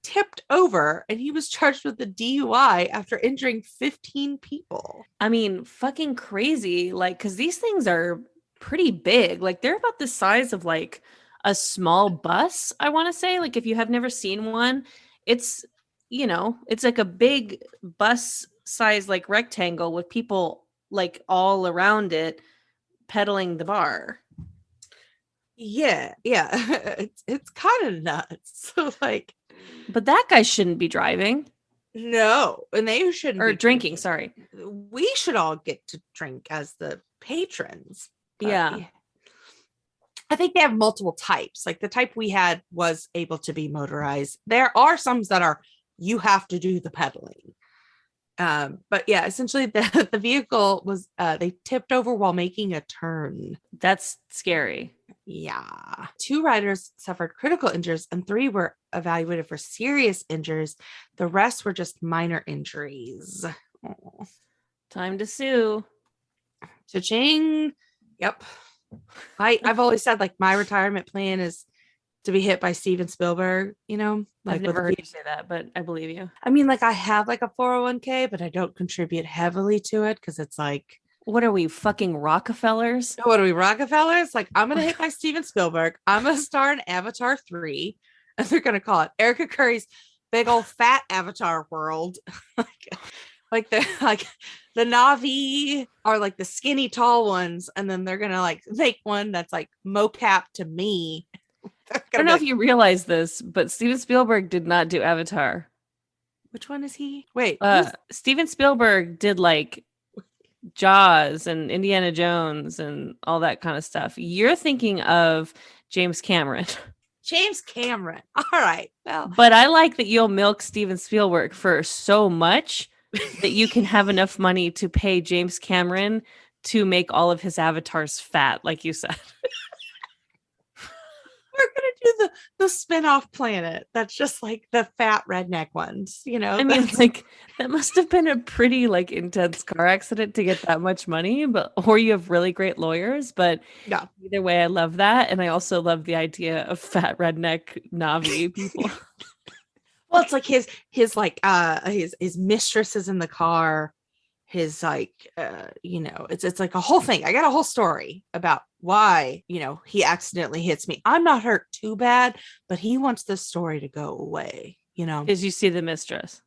tipped over, and he was charged with a DUI after injuring 15 people. I mean, fucking crazy. Like, because these things are pretty big. Like, they're about the size of like a small bus, I want to say. Like, if you have never seen one, it's, it's like a big bus size, like rectangle with people like all around it pedaling the bar. Yeah. It's kind of nuts. So like, but that guy shouldn't be driving. No, and they shouldn't be drinking. Sorry, we should all get to drink as the patrons. Yeah, I think they have multiple types. Like the type we had was able to be motorized. There are some that are you have to do the pedaling. But yeah, essentially the vehicle was they tipped over while making a turn. That's scary. Yeah. 2 riders suffered critical injuries and 3 were evaluated for serious injuries. The rest were just minor injuries. Oh. Time to sue. Cha-ching. Yep. I've always said like my retirement plan is to be hit by Steven Spielberg, like I've never heard you say that, but I believe you. I mean, like I have like a 401k, but I don't contribute heavily to it because it's like, what are we, fucking Rockefellers? What are we, Rockefellers? Like, I'm going to hit by Steven Spielberg. I'm going to star in Avatar 3, and they're going to call it Erica Curry's Big Old Fat Avatar World. like the Na'vi are like the skinny tall ones, and then they're going to like make one that's like mocap to me. I don't know if you realize this, but Steven Spielberg did not do Avatar. Which one is he? Wait. Steven Spielberg did like Jaws and Indiana Jones and all that kind of stuff. You're thinking of James Cameron. James Cameron. All right. Well, but I like that you'll milk Steven Spielberg for so much that you can have enough money to pay James Cameron to make all of his avatars fat, like you said. We're gonna do the spin-off planet that's just like the fat redneck ones, I mean, like that must have been a pretty like intense car accident to get that much money, or you have really great lawyers. But yeah, either way, I love that, and I also love the idea of fat redneck Na'vi people. Well, it's like his his mistress is in the car. His like it's like a whole thing. I got a whole story about why he accidentally hits me. I'm not hurt too bad, but he wants this story to go away. Because you see the mistress.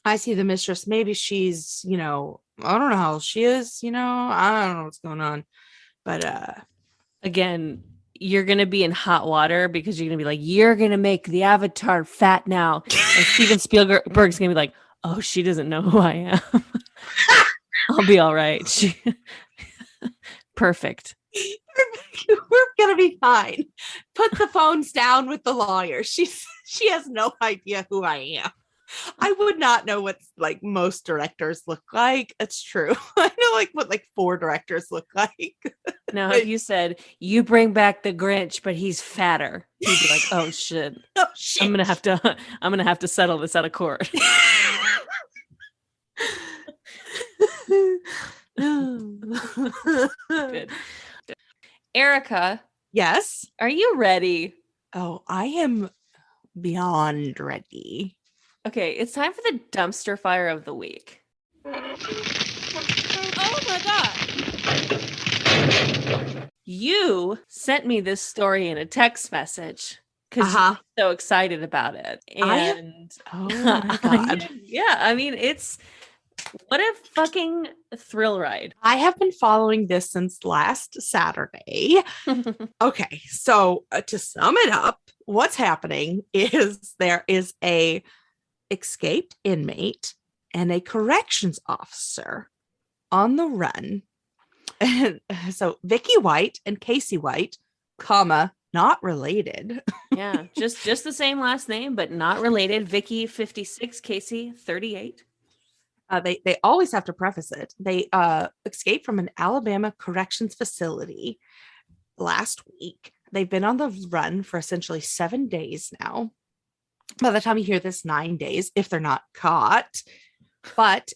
I see the mistress. Maybe she's I don't know how old she is. I don't know what's going on. But again, you're gonna be in hot water because you're gonna be like, you're gonna make the Avatar fat now, and Steven Spielberg's gonna be like, oh, she doesn't know who I am. I'll be all right. Perfect. We're gonna be fine. Put the phones down with the lawyer. She has no idea who I am. I would not know what like most directors look like. It's true. I know like what like 4 directors look like. Now, if you said you bring back the Grinch, but he's fatter, he'd be like, "Oh shit! Oh shit! I'm gonna have to settle this out of court." Good. Erica. Yes. Are you ready? Oh, I am beyond ready. Okay, it's time for the dumpster fire of the week. Oh my God. You sent me this story in a text message because you're so excited about it. And oh my God. Yeah, I mean, what a fucking thrill ride. I have been following this since last Saturday. Okay, so to sum it up, what's happening is there is a escaped inmate and a corrections officer on the run. And so Vicky White and Casey White, not related. Yeah, just the same last name, but not related. Vicky 56, Casey 38. They always have to preface it. They escaped from an Alabama corrections facility last week. They've been on the run for essentially 7 days now. By the time you hear this, 9 days, if they're not caught. But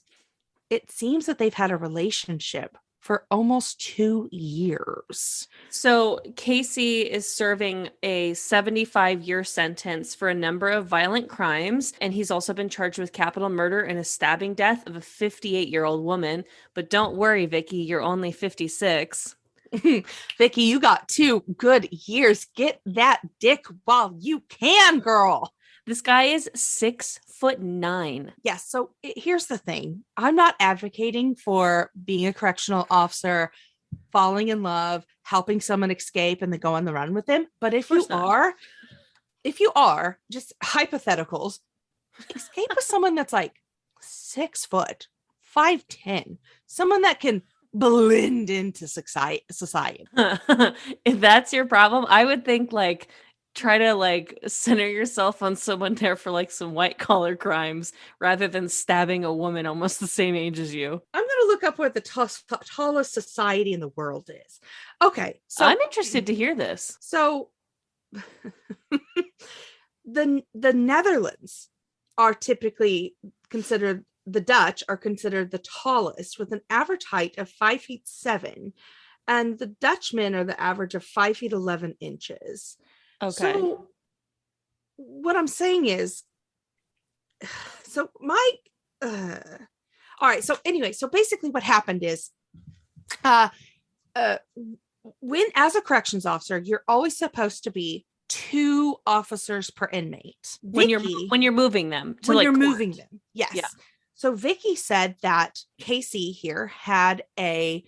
it seems that they've had a relationship for almost 2 years. So Casey is serving a 75-year sentence for a number of violent crimes, and he's also been charged with capital murder and a stabbing death of a 58-year-old woman. But don't worry, Vicky, you're only 56. Vicky, you got 2 good years. Get that dick while you can, girl. This guy is 6'9". Yes. So here's the thing. I'm not advocating for being a correctional officer, falling in love, helping someone escape and then go on the run with them. But if you are, just hypotheticals, escape with someone that's like 6 foot, 5'10", someone that can blend into society. If that's your problem, I would think like try to like center yourself on someone there for like some white collar crimes rather than stabbing a woman almost the same age as you. I'm going to look up what the tallest society in the world is. Okay. So I'm interested to hear this. So the Netherlands are typically considered, the Dutch are considered the tallest with an average height of 5'7", and the Dutchmen are the average of 5'11". Okay. So what I'm saying is, so all right. So anyway, so basically what happened is, when as a corrections officer, you're always supposed to be 2 officers per inmate. When you're moving them to when like you're court. moving them. Yes. Yeah. So Vicky said that Casey here had a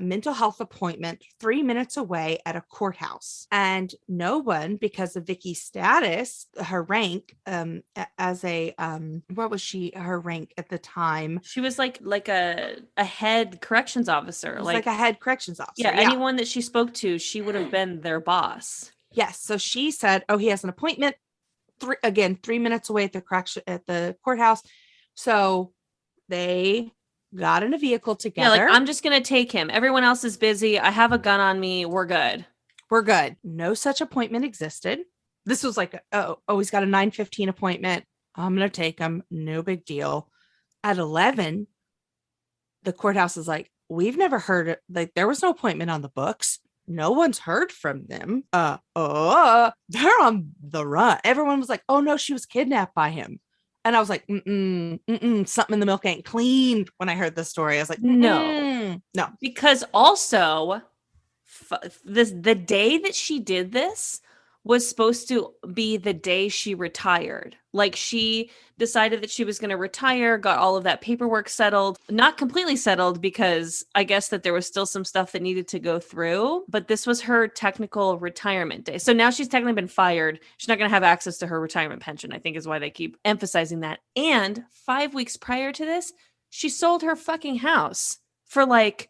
mental health appointment 3 minutes away at a courthouse, and no one, because of Vicky's status, her rank as a what was her rank at the time? She was like a head corrections officer, like a head corrections officer. Yeah, anyone that she spoke to, she would have been their boss. Yes. So she said, "Oh, he has an appointment 3 minutes away at the courthouse." So they got in a vehicle together. Yeah, like, I'm just going to take him. Everyone else is busy. I have a gun on me. We're good. We're good. No such appointment existed. This was like, oh, he's got a 9:15 appointment. I'm going to take him. No big deal. At 11, the courthouse is like, we've never heard it. Like, there was no appointment on the books. No one's heard from them. They're on the run. Everyone was like, oh no, she was kidnapped by him. And I was like, something in the milk ain't clean. When I heard this story, I was like, no. Because also, the day that she did this was supposed to be the day she retired. Like, she decided that she was going to retire, got all of that paperwork settled, not completely settled because I guess that there was still some stuff that needed to go through, but this was her technical retirement day. So now she's technically been fired. She's not going to have access to her retirement pension, I think is why they keep emphasizing that. And 5 weeks prior to this, she sold her fucking house for like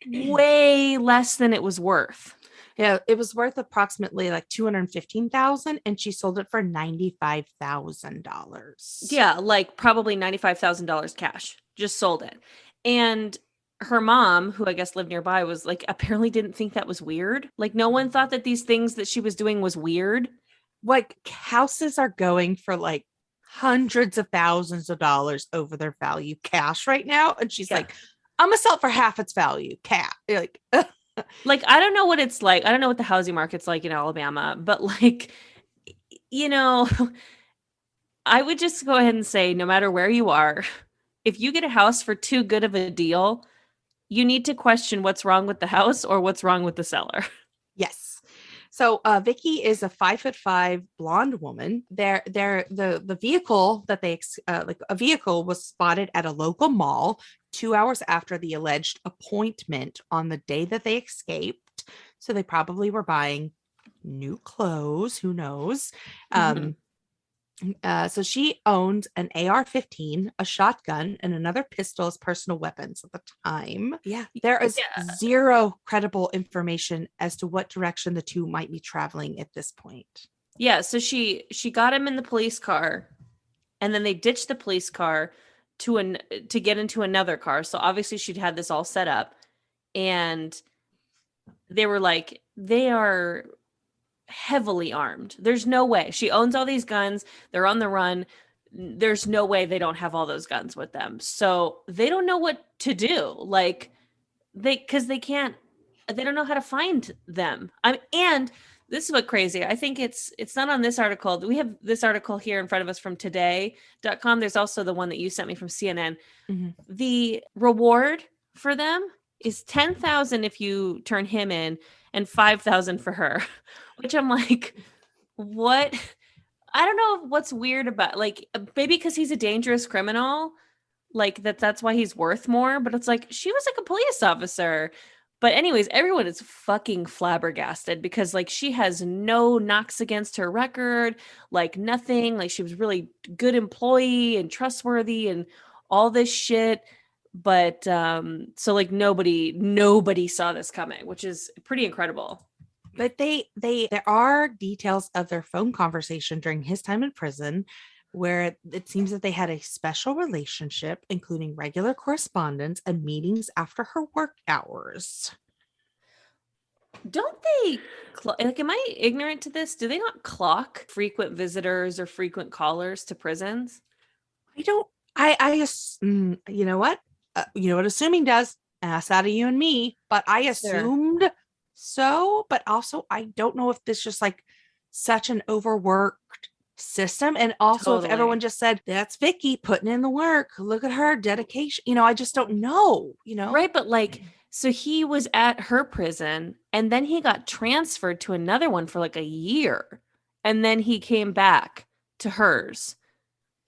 way less than it was worth. Yeah, it was worth approximately like $215,000, and she sold it for $95,000. Yeah, like probably $95,000 cash. Just sold it. And her mom, who I guess lived nearby, was like, apparently didn't think that was weird. Like, no one thought that these things that she was doing was weird. Like, houses are going for like hundreds of thousands of dollars over their value cash right now. And she's like, I'm gonna sell it for half its value cash. Like, I don't know what it's like. I don't know what the housing market's like in Alabama, but like, I would just go ahead and say, no matter where you are, if you get a house for too good of a deal, you need to question what's wrong with the house or what's wrong with the seller. Yes. So Vicky is a 5'5" blonde woman. The vehicle that a vehicle was spotted at a local mall 2 hours after the alleged appointment on the day that they escaped. So they probably were buying new clothes. Who knows? So she owned an AR-15, a shotgun, and another pistol as personal weapons at the time. Yeah. There is zero credible information as to what direction the two might be traveling at this point. Yeah. So she got him in the police car, and then they ditched the police car. to get into another car. So obviously she'd had this all set up, and they were like, they are heavily armed. There's no way. She owns all these guns. They're on the run. There's no way they don't have all those guns with them. So they don't know what to do. Like because they don't know how to find them. And this is what crazy. I think it's not on this article. We have this article here in front of us from today.com. There's also the one that you sent me from CNN. Mm-hmm. The reward for them is 10,000 if you turn him in and 5,000 for her, which I'm like, what? I don't know what's weird about, like, maybe because he's a dangerous criminal, like that's why he's worth more. But it's like, she was like a police officer. But anyways, everyone is fucking flabbergasted because like she has no knocks against her record, like nothing. Like she was really good employee and trustworthy and all this shit. But so like nobody saw this coming, which is pretty incredible. But there are details of their phone conversation during his time in prison where it seems that they had a special relationship, including regular correspondence and meetings after her work hours. Don't they, like, am I ignorant to this? Do they not clock frequent visitors or frequent callers to prisons? You know what? Assuming does? Ask out of you and me, but I assumed so, but also I don't know if this just like such an overworked system. And also if everyone just said, that's Vicky putting in the work, look at her dedication, I just don't know, Right. But like, so he was at her prison and then he got transferred to another one for like a year. And then he came back to hers.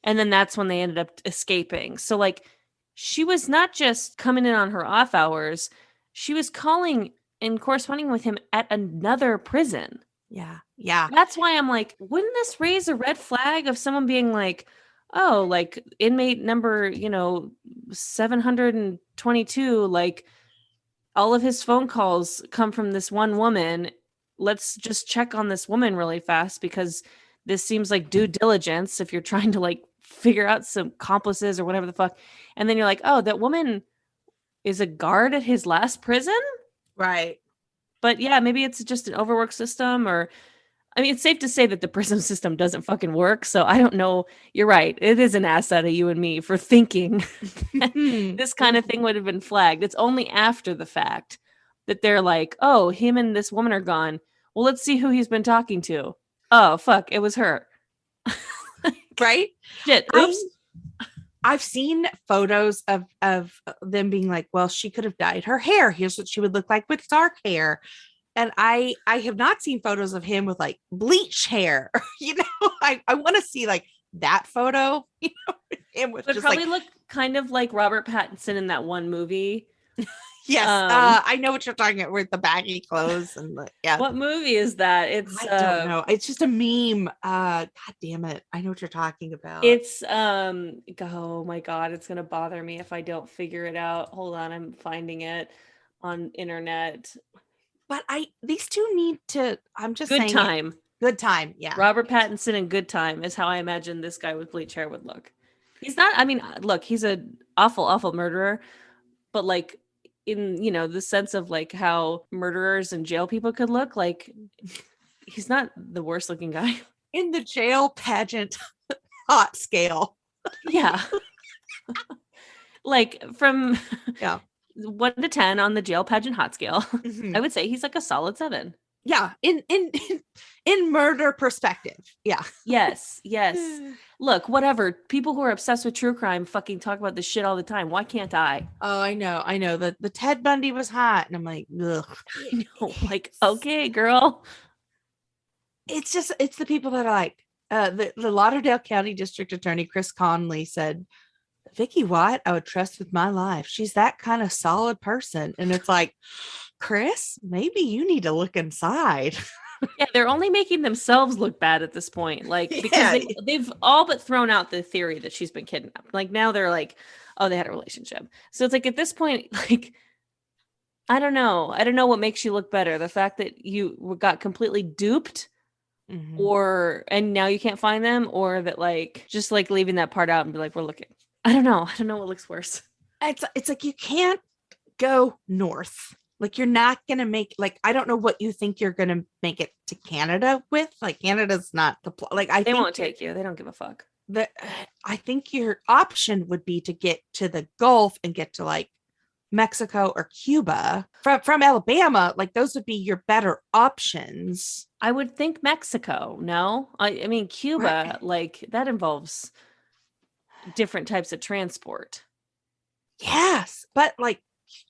And then that's when they ended up escaping. So like, she was not just coming in on her off hours. She was calling and corresponding with him at another prison. Yeah. Yeah. That's why I'm like, wouldn't this raise a red flag of someone being like, oh, like inmate number, 722, like all of his phone calls come from this one woman. Let's just check on this woman really fast because this seems like due diligence if you're trying to like figure out some accomplices or whatever the fuck. And then you're like, oh, that woman is a guard at his last prison? Right. But yeah, maybe it's just an overworked system it's safe to say that the prison system doesn't fucking work. So I don't know. You're right. It is an asset of you and me for thinking this kind of thing would have been flagged. It's only after the fact that they're like, oh, him and this woman are gone. Well, let's see who he's been talking to. Oh, fuck. It was her. Right? Shit. Oops. I've seen photos of them being like, well, she could have dyed her hair. Here's what she would look like with dark hair. And I have not seen photos of him with like bleach hair. I want to see like that photo. Him with would just probably look kind of like Robert Pattinson in that one movie. Yes, I know what you're talking about with the baggy clothes and yeah. What movie is that? I don't know. It's just a meme. God damn it! I know what you're talking about. It's oh my god, it's gonna bother me if I don't figure it out. Hold on, I'm finding it on internet. But these two need to. I'm just Good saying. Time. Good Time. Yeah. Robert Pattinson in Good Time is how I imagine this guy with bleach hair would look. He's not. I mean, look, he's an awful murderer, but like. In the sense of like how murderers and jail people could look, like he's not the worst looking guy in the jail pageant hot scale. Yeah. Like from 1 to 10 on the jail pageant hot scale, I would say he's like a solid 7. Yeah, in murder perspective. Yeah. Yes. Look, whatever. People who are obsessed with true crime fucking talk about this shit all the time. Why can't I? Oh, I know. The Ted Bundy was hot, and I'm like, ugh. I know, like, okay, girl. It's the people that are like, the Lauderdale County District Attorney Chris Conley said, Vicky White, I would trust with my life. She's that kind of solid person. And it's like, Chris, maybe you need to look inside. Yeah, they're only making themselves look bad at this point. Like, because they've all but thrown out the theory that she's been kidnapped. Like, now they're like, oh, they had a relationship. So it's like, at this point, like, I don't know what makes you look better. The fact that you got completely duped and now you can't find them, or that like, just like leaving that part out and be like, we're looking. I don't know. I don't know what looks worse. It's like you can't go north. Like you're not gonna make, like, I don't know what you think you're gonna make it to Canada with. Like Canada's not the like I They think won't take you. They don't give a fuck. the I think your option would be to get to the Gulf and get to like Mexico or Cuba from Alabama. Like those would be your better options. I would think Mexico. No, I mean Cuba. Right. Like that involves different types of transport. Yes, but like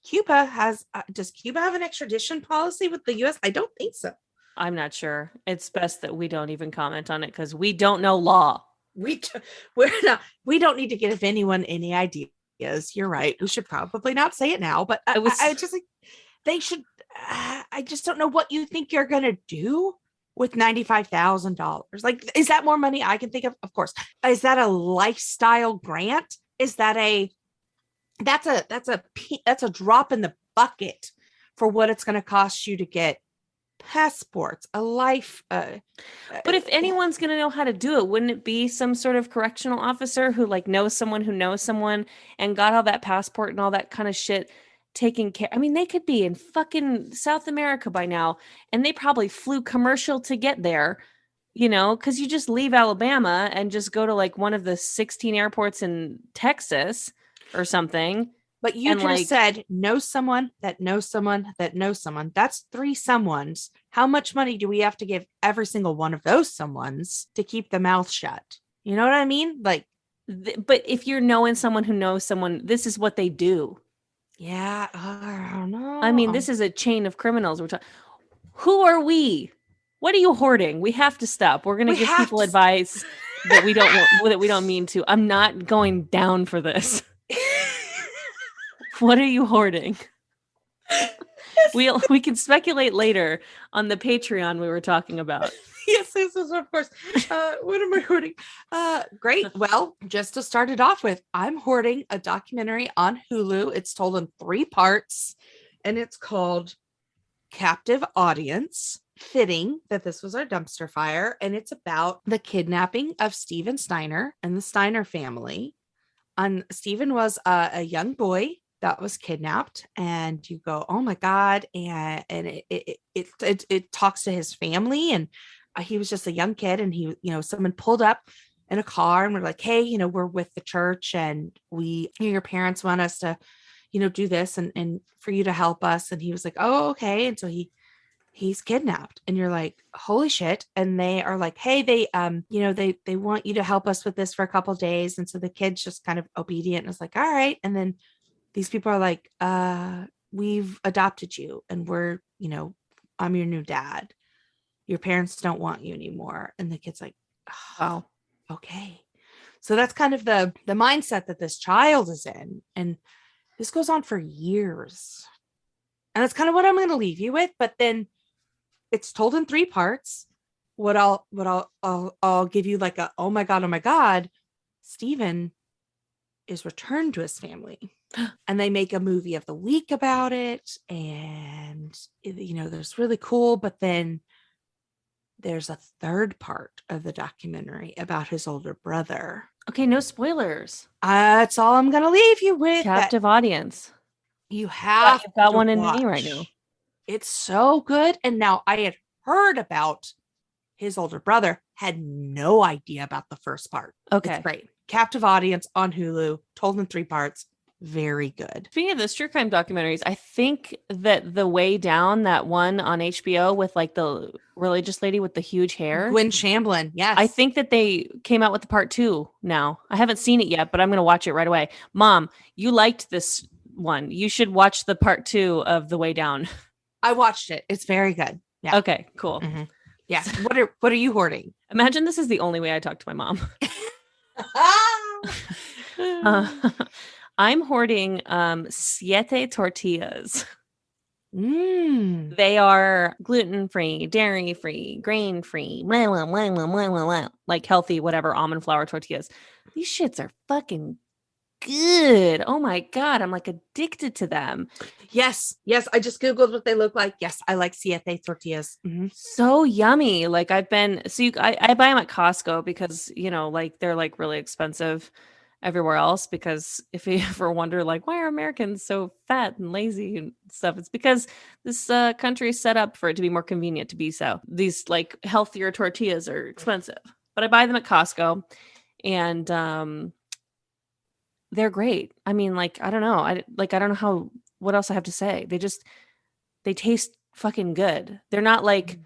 Cuba has does Cuba have an extradition policy with the US? I don't think so. I'm not sure. It's best that we don't even comment on it because we don't know law. We we're not, we don't need to give anyone any ideas. You're right. We should probably not say it now, but I just like they should. I just don't know what you think you're gonna do with $95,000. Like, is that more money I can think of? Of course. Is that a lifestyle grant? Is that that's a drop in the bucket for what it's going to cost you to get passports, a life. But if anyone's going to know how to do it, wouldn't it be some sort of correctional officer who like knows someone who knows someone and got all that passport and all that kind of shit taken care? I mean, they could be in fucking South America by now, and they probably flew commercial to get there, because you just leave Alabama and just go to like one of the 16 airports in Texas or something. But you just said know someone that knows someone that knows someone. That's 3 someones. How much money do we have to give every single one of those someones to keep the mouth shut? You know what I mean? Like, but if you're knowing someone who knows someone, this is what they do. Yeah, I don't know. I mean, this is a chain of criminals. Who are we? What are you hoarding? We have to stop. We're going to give people advice that we don't mean to. I'm not going down for this. What are you hoarding? We can speculate later on the Patreon we were talking about. Yes, of course. What am I hoarding? Great. Well, just to start it off with, I'm hoarding a documentary on Hulu. It's told in 3 parts, and it's called Captive Audience. Fitting that this was our dumpster fire, and it's about the kidnapping of Steven Steiner and the Steiner family. Steven was a young boy that was kidnapped, and you go, oh my God. And it talks to his family, and he was just a young kid, and he, someone pulled up in a car and we're like, hey, we're with the church, and your parents want us to, do this and for you to help us. And he was like, oh, okay. And so he's kidnapped, and you're like, holy shit. And they are like, hey, they want you to help us with this for a couple days. And so the kid's just kind of obedient and was like, all right. And then these people are like, we've adopted you, and I'm your new dad. Your parents don't want you anymore. And the kid's like, oh, okay. So that's kind of the mindset that this child is in. And this goes on for years. And that's kind of what I'm going to leave you with. But then it's told in 3 parts. What I'll give you like a, oh my God, Steven is returned to his family. And they make a movie of the week about it. And, there's really cool. But then there's a 3rd part of the documentary about his older brother. Okay, no spoilers. That's all I'm going to leave you with. Captive audience. You have you've got one in me right now. It's so good. And now I had heard about his older brother, had no idea about the first part. Okay. It's great. Captive Audience on Hulu, told in 3 parts. Very good. Speaking of those true crime documentaries, I think that The Way Down, that one on HBO with like the religious lady with the huge hair, Gwen Shamblin. Yes. I think that they came out with the part 2 now. I haven't seen it yet, but I'm going to watch it right away. Mom, you liked this one. You should watch the part 2 of The Way Down. I watched it. It's very good. Yeah. Okay, cool. Mm-hmm. Yeah. What are you hoarding? Imagine this is the only way I talk to my mom. I'm hoarding Siete tortillas. They are gluten-free, dairy-free, grain-free, blah, blah, blah, blah, blah, blah, like healthy, whatever, almond flour tortillas. These shits are fucking good. Oh my God. I'm like addicted to them. Yes. I just Googled what they look like. Yes. I like Siete tortillas. Mm-hmm. So yummy. Like I buy them at Costco because, like they're like really expensive. everywhere else, because if you ever wonder like why are Americans so fat and lazy and stuff, it's because this country is set up for it to be more convenient to be so. These like healthier tortillas are expensive, but I buy them at Costco, and they're great. I mean, like I don't know, I don't know how what else I have to say. They taste fucking good. They're not like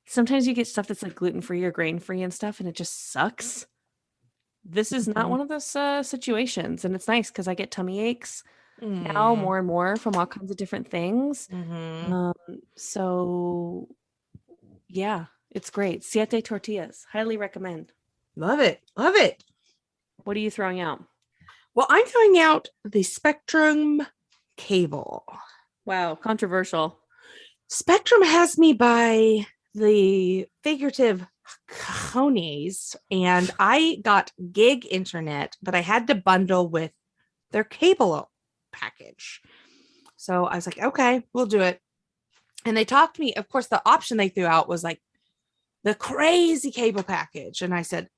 sometimes you get stuff that's like gluten free or grain free and stuff, and it just sucks. This is not one of those situations, and it's nice because I get tummy aches now more and more from all kinds of different things. So yeah, it's great. Siete tortillas, highly recommend. Love it. Love it. What are you throwing out? Well, I'm throwing out the Spectrum cable. Wow, controversial. Spectrum has me by the figurative cojones, and I got gig internet, but I had to bundle with their cable package. So I was like, okay, we'll do it. And they talked to me. Of course, the option they threw out was like the crazy cable package. And I said,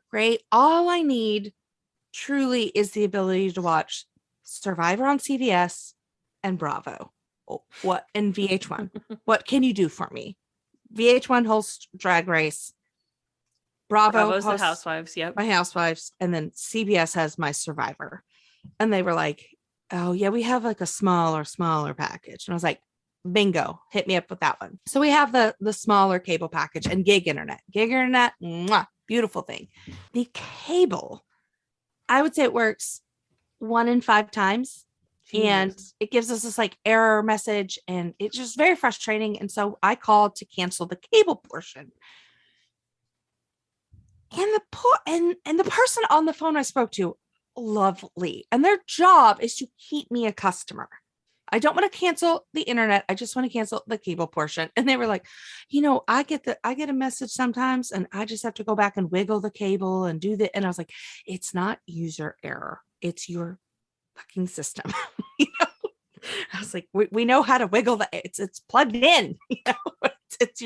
great. All I need truly is the ability to watch Survivor on CBS and Bravo. What and VH1. What can you do for me? VH1 hosts Drag Race. Bravo's the Housewives. Yep. My Housewives. And then CBS has my Survivor. And they were like, oh, yeah, we have like a smaller package. And I was like, bingo, hit me up with that one. So we have the smaller cable package and gig internet. Gig internet, mwah, beautiful thing. The cable, I would say it works 1 in 5 times. Jeez. And it gives us this like error message, and it's just very frustrating. And so I called to cancel the cable portion. And the person on the phone I spoke to, lovely. And their job is to keep me a customer. I don't want to cancel the internet. I just want to cancel the cable portion. And they were like, I get a message sometimes, and I just have to go back and wiggle the cable and do that. And I was like, it's not user error. It's your fucking system. I was like, we know how to wiggle it's plugged in. It's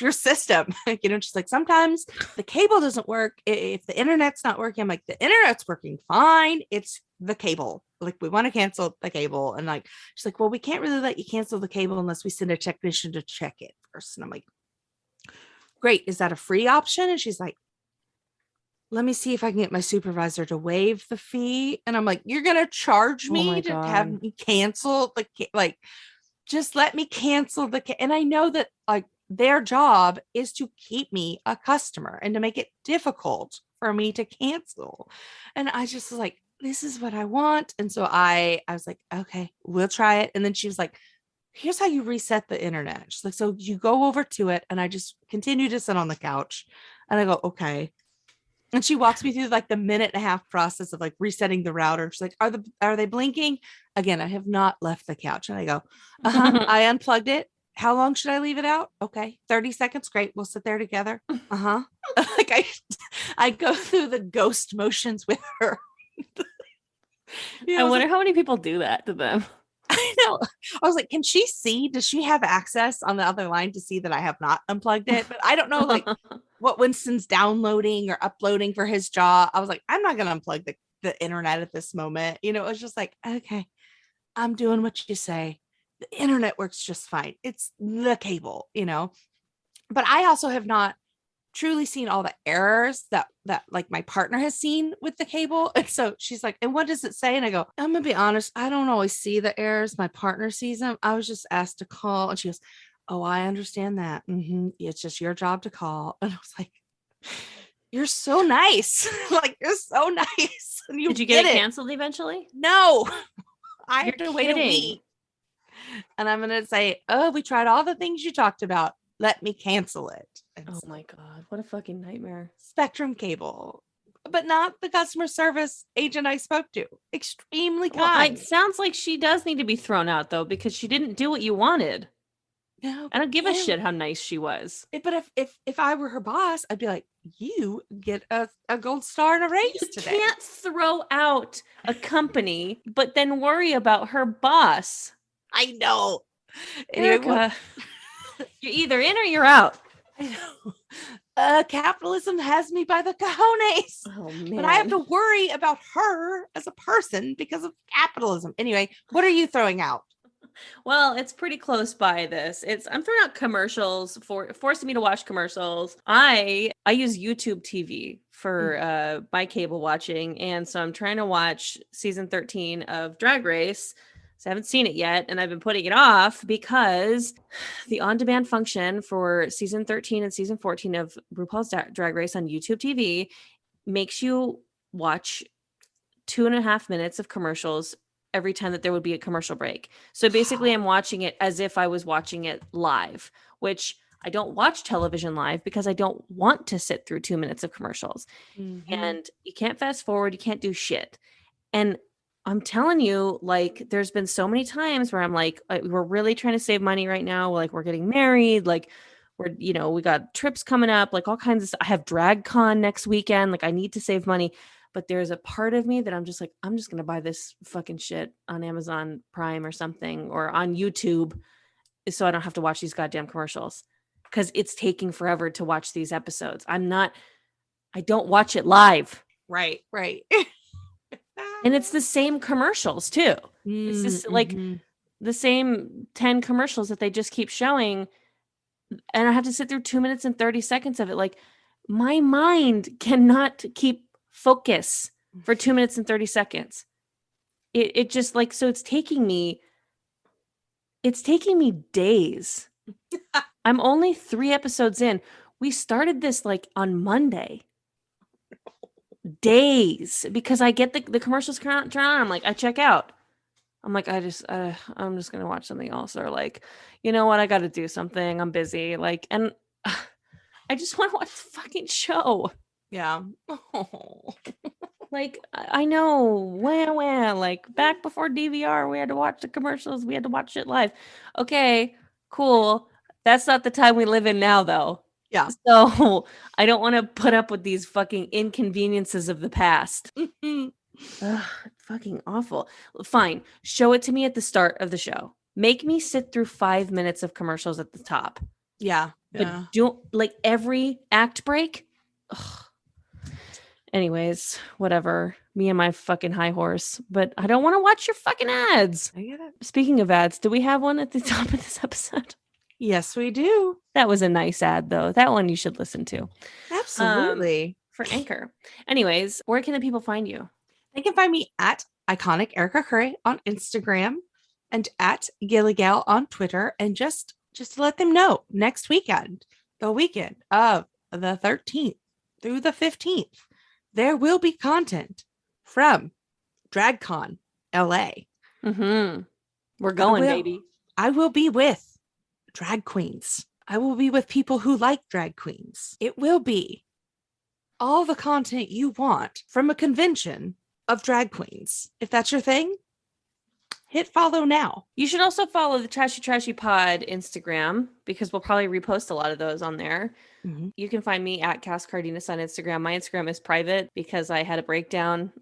your system. Just like sometimes the cable doesn't work. If the internet's not working, I'm like, the internet's working fine. It's the cable. Like, we want to cancel the cable. And like, she's like, well, we can't really let you cancel the cable unless we send a technician to check it first. And I'm like, great. Is that a free option? And she's like, let me see if I can get my supervisor to waive the fee. And I'm like, you're going to charge me to have me cancel just let me cancel and I know that like their job is to keep me a customer and to make it difficult for me to cancel. And I just was like, this is what I want. And so I was like, okay, we'll try it. And then she was like, here's how you reset the internet. She's like, so you go over to it. And I just continue to sit on the couch, and I go, okay. And she walks me through like the 1.5-minute process of like resetting the router. She's like, are they blinking? Again, I have not left the couch. And I go, I unplugged it. How long should I leave it out? Okay, 30 seconds. Great. We'll sit there together. Like I go through the ghost motions with her. I wonder how many people do that to them. I know. I was like, can she see? Does she have access on the other line to see that I have not unplugged it? But I don't know like what Winston's downloading or uploading for his job. I was like, I'm not going to unplug the internet at this moment. It was just like, okay, I'm doing what you say. The internet works just fine. It's the cable, But I also have not truly seen all the errors that like my partner has seen with the cable. And so she's like, and what does it say? And I go, I'm gonna be honest, I don't always see the errors. My partner sees them. I was just asked to call. And she goes, oh, I understand that. It's just your job to call. And I was like, you're so nice. Like, you're so nice. And did you get it canceled eventually? No. I have to wait a week. And I'm gonna say, oh, we tried all the things you talked about. Let me cancel it. Oh my God, what a fucking nightmare. Spectrum cable, but not the customer service agent I spoke to. Extremely kind. Well, it sounds like she does need to be thrown out though, because she didn't do what you wanted. No, I don't give a shit how nice she was. But if I were her boss, I'd be like, you get a gold star and a raise today. You can't throw out a company, but then worry about her boss. I know. Erica, you're either in or you're out. I know. capitalism has me by the cojones. Oh man. But I have to worry about her as a person because of capitalism. Anyway, what are you throwing out? Well, it's pretty close by this. I'm throwing out commercials forcing me to watch commercials. I use YouTube TV for my cable watching, and so I'm trying to watch season 13 of Drag Race. So I haven't seen it yet, and I've been putting it off because the on-demand function for season 13 and season 14 of RuPaul's Drag Race on YouTube TV makes you watch 2.5 minutes of commercials every time that there would be a commercial break. So basically I'm watching it as if I was watching it live, which I don't watch television live because I don't want to sit through 2 minutes of commercials. Mm-hmm. And you can't fast forward, you can't do shit. And I'm telling you, like, there's been so many times where I'm like, we're really trying to save money right now. Like, we're getting married. Like, we got trips coming up, like all kinds of stuff. I have DragCon next weekend. Like, I need to save money. But there's a part of me that I'm just like, I'm just going to buy this fucking shit on Amazon Prime or something, or on YouTube, so I don't have to watch these goddamn commercials, because it's taking forever to watch these episodes. I don't watch it live. Right. And it's the same commercials too. It's just like the same 10 commercials that they just keep showing. And I have to sit through 2 minutes and 30 seconds of it. Like, my mind cannot keep focus for 2 minutes and 30 seconds. It just, like, so it's taking me days. I'm only 3 episodes in. We started this like on Monday. Days, because I get the commercials turn on. I'm like, I check out. I'm like, I'm just gonna watch something else, or like, you know what, I got to do something. I'm busy, like, and I just want to watch the fucking show. Yeah. Like, I know, like back before DVR, we had to watch the commercials. We had to watch it live. Okay, cool. That's not the time we live in now, though. Yeah. So I don't want to put up with these fucking inconveniences of the past. Ugh, fucking awful. Fine. Show it to me at the start of the show. Make me sit through 5 minutes of commercials at the top. Yeah. But don't, like, every act break. Ugh. Anyways, whatever. Me and my fucking high horse. But I don't want to watch your fucking ads. I get it. Speaking of ads, do we have one at the top of this episode? Yes, we do. That was a nice ad, though. That one you should listen to. Absolutely. For Anchor. Anyways, where can the people find you? They can find me at Iconic Erica Curry on Instagram and at Gilligal on Twitter. And just to let them know, next weekend, the weekend of the 13th through the 15th, there will be content from DragCon LA. Mm-hmm. We're going, baby. I will be with drag queens. I will be with people who like drag queens. It will be all the content you want from a convention of drag queens. If that's your thing, hit follow now. You should also follow the Trashy Pod Instagram, because we'll probably repost a lot of those on there. Mm-hmm. You can find me at Cass Cardenas on Instagram. My Instagram is private because I had a breakdown.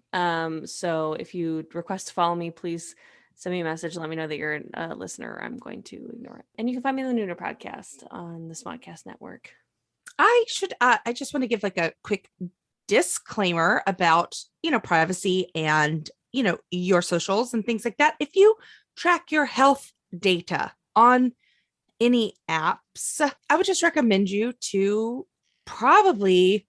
So if you request to follow me, please send me a message. Let me know that you're a listener. I'm going to ignore it. And you can find me on the Nooner Podcast on the Smodcast Network. I just want to give like a quick disclaimer about, privacy and, your socials and things like that. If you track your health data on any apps, I would just recommend you to probably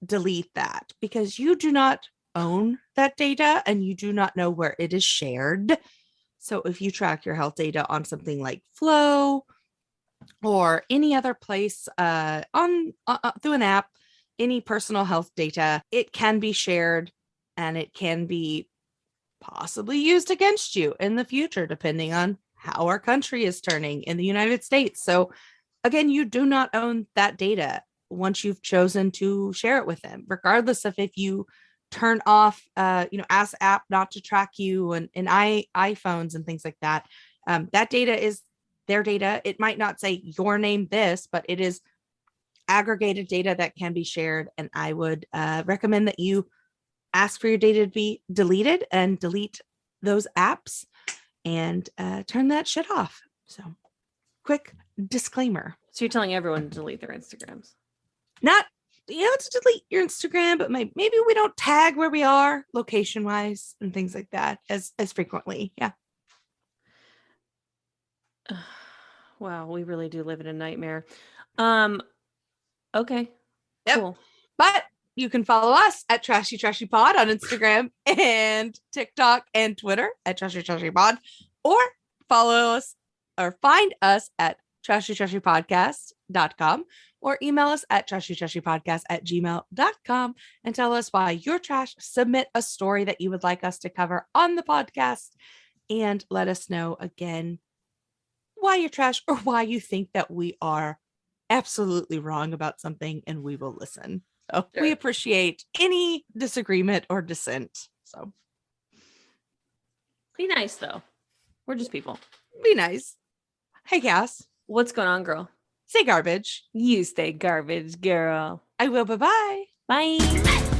delete that, because you do not own that data and you do not know where it is shared. So if you track your health data on something like Flow or any other place on through an app, any personal health data, it can be shared and it can be possibly used against you in the future, depending on how our country is turning in the United States. So again, you do not own that data once you've chosen to share it with them, regardless of if you turn off, ask app not to track you and iPhones and things like that. That data is their data. It might not say your name this, but it is aggregated data that can be shared. And I would recommend that you ask for your data to be deleted and delete those apps and turn that shit off. So quick disclaimer. So you're telling everyone to delete their Instagrams? Not, to delete your Instagram, but maybe we don't tag where we are location wise and things like that as frequently. Yeah. Wow, we really do live in a nightmare. Okay. Yep. Cool. But you can follow us at Trashy Trashy Pod on Instagram and TikTok and Twitter at Trashy Trashy Pod, or follow us or find us at trashytrashypodcast.com or email us at trashytrashypodcast@gmail.com and tell us why you're trash. Submit a story that you would like us to cover on the podcast and let us know again why you're trash or why you think that we are absolutely wrong about something, and we will listen. So we appreciate any disagreement or dissent. So be nice though. We're just people. Be nice. Hey, Cass. What's going on, girl? Say garbage. You stay garbage, girl. I will. Bye-bye. Bye.